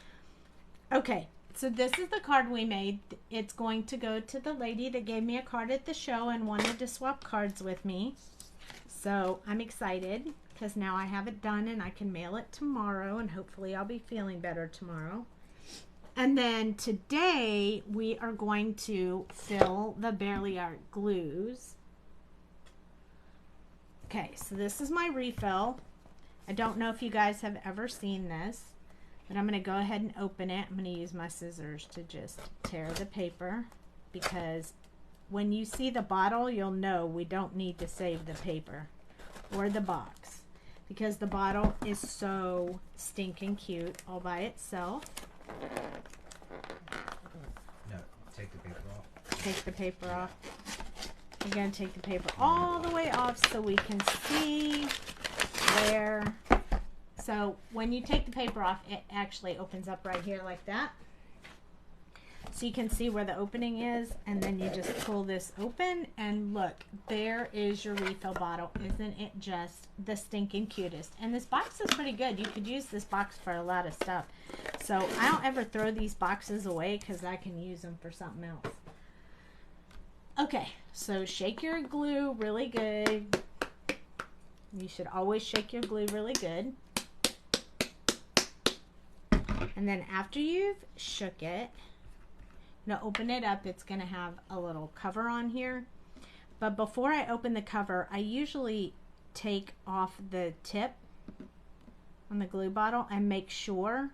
Okay, so this is the card we made. It's going to go to the lady that gave me a card at the show and wanted to swap cards with me. So I'm excited because now I have it done and I can mail it tomorrow, and hopefully I'll be feeling better tomorrow. And then today we are going to fill the Barely Art glues. Okay, so this is my refill. I don't know if you guys have ever seen this, but I'm going to go ahead and open it. I'm going to use my scissors to just tear the paper, because when you see the bottle, you'll know we don't need to save the paper or the box, because the bottle is so stinking cute all by itself. No, take the paper off. Take the paper off. We're going to take the paper all the way off so we can see where. So when you take the paper off, it actually opens up right here like that. So you can see where the opening is, and then you just pull this open, and look, there is your refill bottle. Isn't it just the stinking cutest? And this box is pretty good. You could use this box for a lot of stuff. So I don't ever throw these boxes away because I can use them for something else. Okay, so shake your glue really good. You should always shake your glue really good. And then after you've shook it, now open it up. It's going to have a little cover on here. But before I open the cover, I usually take off the tip on the glue bottle and make sure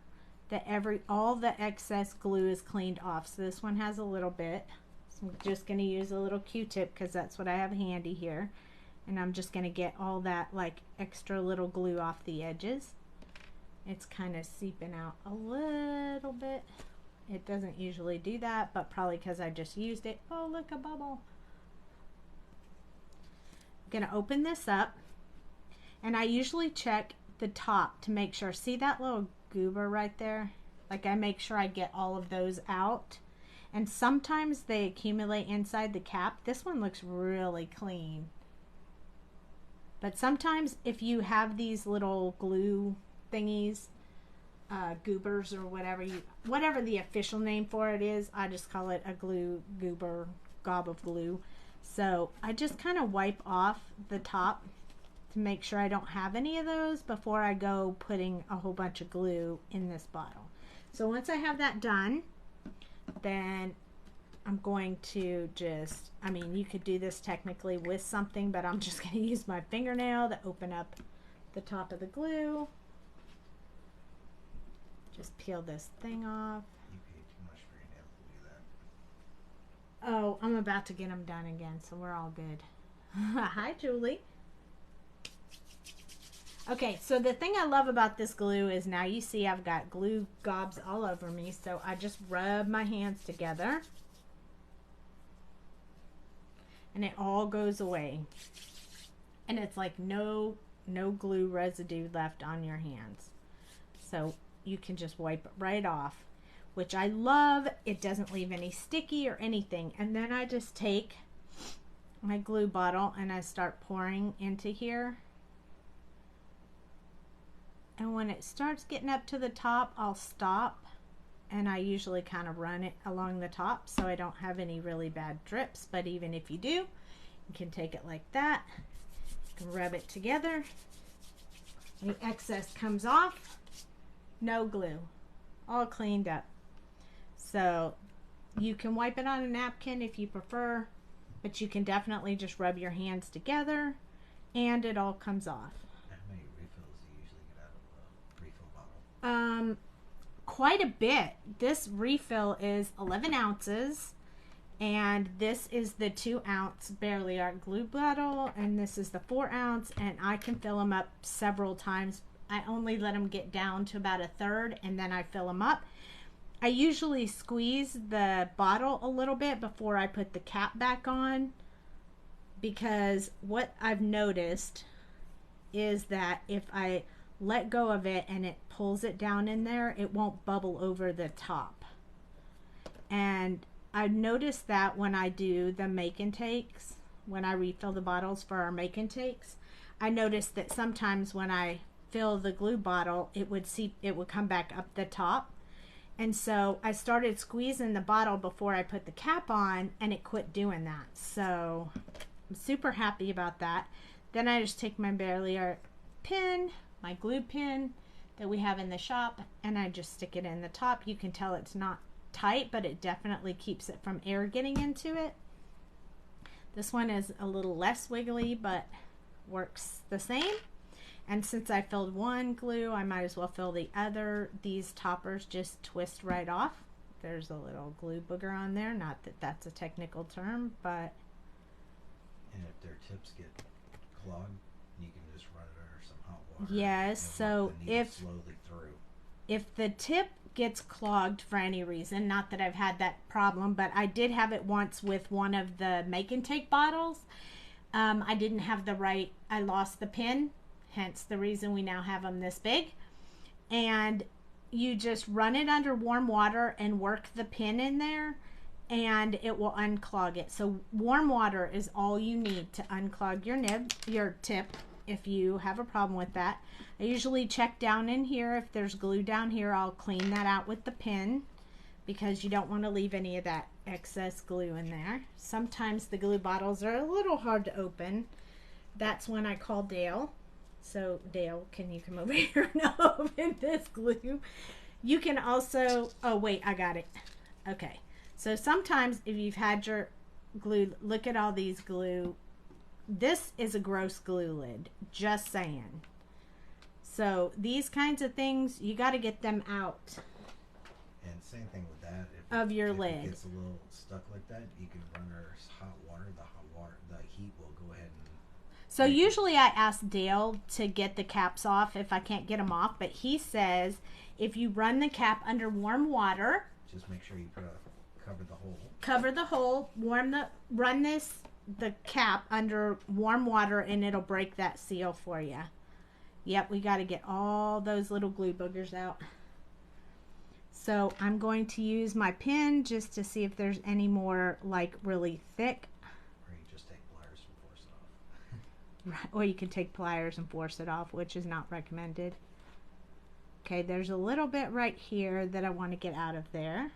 that all the excess glue is cleaned off. So this one has a little bit. So I'm just going to use a little Q-tip because that's what I have handy here. And I'm just going to get all that like extra little glue off the edges. It's kind of seeping out a little bit. It doesn't usually do that, but probably because I just used it. Oh, look, a bubble. I'm going to open this up, and I usually check the top to make sure. See that little goober right there? Like, I make sure I get all of those out. And sometimes they accumulate inside the cap. This one looks really clean. But sometimes if you have these little glue thingies, goobers or whatever the official name for it is, I just call it a glue goober, gob of glue. So I just kind of wipe off the top to make sure I don't have any of those before I go putting a whole bunch of glue in this bottle. So once I have that done, then I'm going to just, I mean, you could do this technically with something, but I'm just going to use my fingernail to open up the top of the glue. Just peel this thing off. You paid too much for your nails to do that. Oh, I'm about to get them done again, so we're all good. Hi, Julie. Okay, so the thing I love about this glue is now you see I've got glue gobs all over me, so I just rub my hands together and it all goes away. And it's like no glue residue left on your hands. So you can just wipe it right off, which I love. It doesn't leave any sticky or anything. And then I just take my glue bottle and I start pouring into here. And when it starts getting up to the top, I'll stop, and I usually kind of run it along the top so I don't have any really bad drips. But even if you do, you can take it like that, you can rub it together, the excess comes off, no glue, all cleaned up. So you can wipe it on a napkin if you prefer, but you can definitely just rub your hands together and it all comes off. Quite a bit. This refill is 11 ounces, and this is the 2-ounce Barely Art glue bottle, and this is the 4-ounce, and I can fill them up several times. I only let them get down to about a third, and then I fill them up. I usually squeeze the bottle a little bit before I put the cap back on, because what I've noticed is that if I let go of it and it pulls it down in there, it won't bubble over the top. And I've noticed that when I do the make and takes, when I refill the bottles for our make and takes, I noticed that sometimes when I fill the glue bottle, it would come back up the top. And so I started squeezing the bottle before I put the cap on, and it quit doing that. So I'm super happy about that. Then I just take my Barely Art pin, my glue pin that we have in the shop, and I just stick it in the top. You can tell it's not tight, but it definitely keeps it from air getting into it. This one is a little less wiggly, but works the same. And since I filled one glue, I might as well fill the other. These toppers just twist right off. There's a little glue booger on there. Not that that's a technical term, but... And if their tips get clogged, you can just run it under some hot water. Yes, so slowly through. If the tip gets clogged for any reason, not that I've had that problem, but I did have it once with one of the make and take bottles. I didn't have I lost the pin, hence the reason we now have them this big. and you just run it under warm water and work the pin in there, and it will unclog it. So warm water is all you need to unclog your tip if you have a problem with that. I usually check down in here. If there's glue down here, I'll clean that out with the pin, because you don't want to leave any of that excess glue in there. Sometimes the glue bottles are a little hard to open. That's when I call Dale. So Dale, can you come over here and open this glue? You can also, oh wait, I got it. Okay. So sometimes if you've had your glue, look at all these glue. This is a gross glue lid, just saying. So these kinds of things, you got to get them out. And same thing with that. Of your if lid. If it gets a little stuck like that, you can run our hot water. The heat will go ahead and... So usually I ask Dale to get the caps off if I can't get them off, but he says if you run the cap under warm water, just make sure you cover the hole. Cover the hole, run the cap under warm water, and it'll break that seal for you. Yep, we got to get all those little glue boogers out. So I'm going to use my pin just to see if there's any more like really thick. Or you just take pliers and force it off. Right, or you can take pliers and force it off, which is not recommended. Okay, there's a little bit right here that I want to get out of there.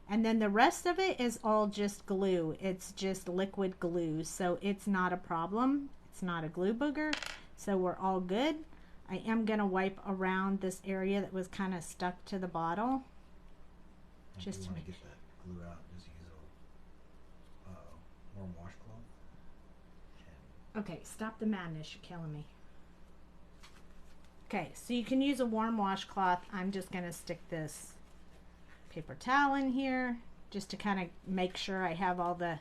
And then the rest of it is all just glue. It's just liquid glue, so it's not a problem. It's not a glue booger, so we're all good. I am going to wipe around this area that was kind of stuck to the bottle. If just you to want to make get that glue out, just use a warm washcloth. Okay, stop the madness. You're killing me. Okay, so you can use a warm washcloth. I'm just going to stick this paper towel in here just to kind of make sure I have all the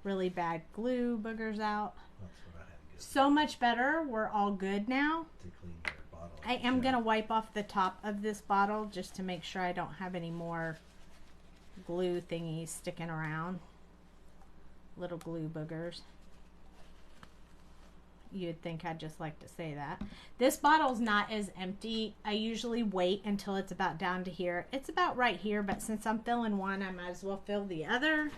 really bad glue boogers out. That's what I had to get. So much better. We're all good now. To clean your bottle. I am going to wipe off the top of this bottle just to make sure I don't have any more glue thingies sticking around. Little glue boogers. You'd think I'd just like to say that. This bottle's not as empty. I usually wait until it's about down to here. It's about right here, but since I'm filling one, I might as well fill the other.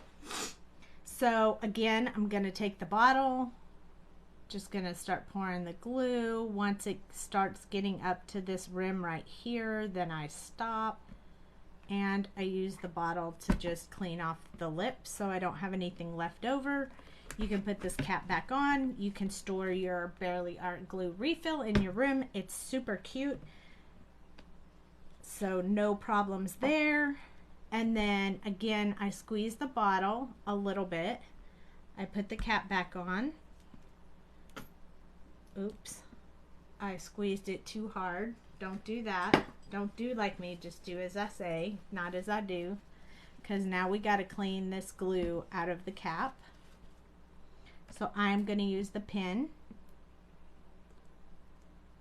So again, I'm going to take the bottle, just going to start pouring the glue. Once it starts getting up to this rim right here, then I stop. And I use the bottle to just clean off the lip so I don't have anything left over. You can put this cap back on. You can store your Barely Art glue refill in your room. It's super cute. So no problems there. And then again, I squeeze the bottle a little bit. I put the cap back on. Oops. I squeezed it too hard. Don't do that. Don't do like me. Just do as I say, not as I do. Because now we got to clean this glue out of the cap. So I'm going to use the pin.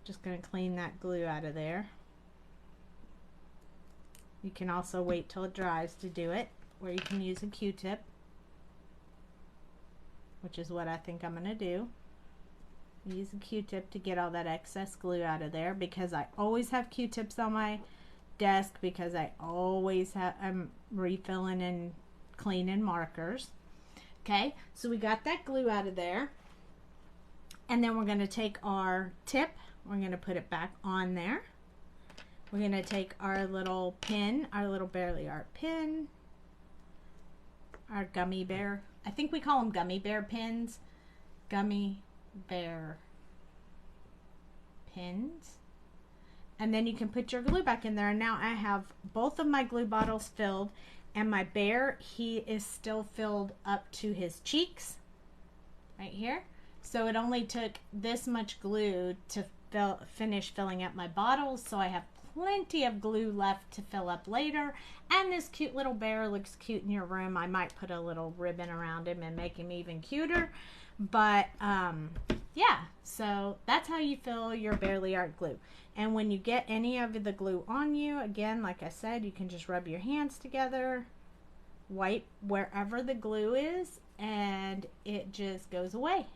Just going to clean that glue out of there. You can also wait till it dries to do it, or you can use a Q-tip, which is what I think I'm going to do. Use a Q-tip to get all that excess glue out of there, because I always have Q-tips on my desk, because I always have, I'm refilling and cleaning markers. Okay, so we got that glue out of there, and then we're going to take our tip, we're going to put it back on there. We're going to take our little pin, our little Barely Art pin, our gummy bear, I think we call them gummy bear pins, gummy bear pins, and then you can put your glue back in there. And now I have both of my glue bottles filled, and my bear, he is still filled up to his cheeks right here. So it only took this much glue to finish filling up my bottles, so I have plenty of glue left to fill up later. And this cute little bear looks cute in your room. I might put a little ribbon around him and make him even cuter. But yeah, so that's how you fill your Barely Art glue. And when you get any of the glue on you, again, like I said, you can just rub your hands together, wipe wherever the glue is, and it just goes away.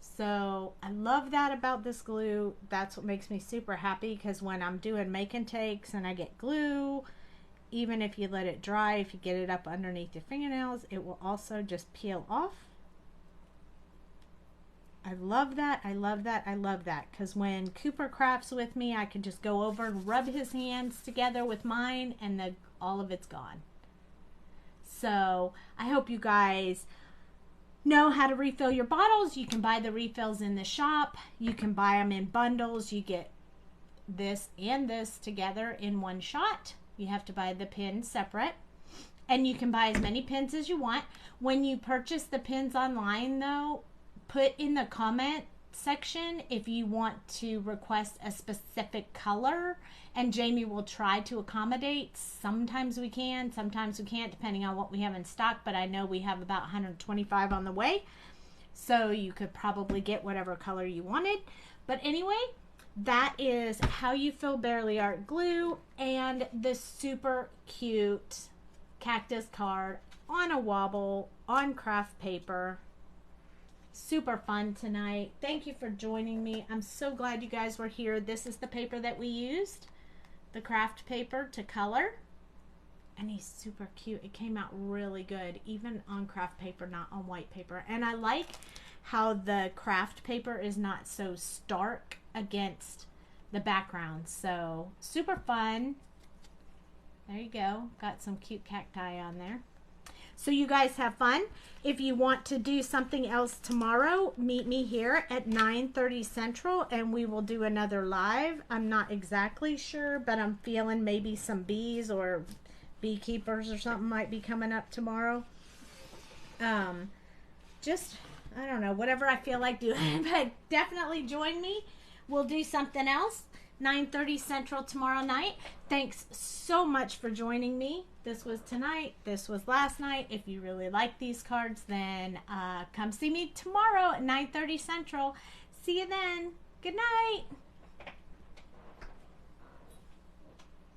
So I love that about this glue. That's what makes me super happy, because when I'm doing make and takes and I get glue, even if you let it dry, if you get it up underneath your fingernails, it will also just peel off. I love that. I love that. I love that, because when Cooper crafts with me, I can just go over and rub his hands together with mine, and all of it's gone. So I hope you guys know how to refill your bottles. You can buy the refills in the shop. You can buy them in bundles. You get this and this together in one shot. You have to buy the pins separate, and you can buy as many pins as you want. When you purchase the pins online, though, put in the comment section if you want to request a specific color, and Jamie will try to accommodate. Sometimes we can, sometimes we can't, depending on what we have in stock, but I know we have about 125 on the way, so you could probably get whatever color you wanted. But anyway, that is how you fill Barely Art glue and the super cute cactus card on a wobble on craft paper. Super fun tonight. Thank you for joining me. I'm so glad you guys were here. This is the paper that we used, the craft paper to color, and he's super cute. It came out really good, even on craft paper, not on white paper. And I like how the craft paper is not so stark against the background. So super fun. There you go. Got some cute cacti on there. So you guys have fun. If you want to do something else tomorrow, meet me here at 9:30 Central, and we will do another live. I'm not exactly sure, but I'm feeling maybe some bees or beekeepers or something might be coming up tomorrow. Just, I don't know, whatever I feel like doing. But definitely join me. We'll do something else. 9:30 Central tomorrow night. Thanks so much for joining me. This was tonight. This was last night. If you really like these cards, then come see me tomorrow at 9:30 Central. See you then. Good night.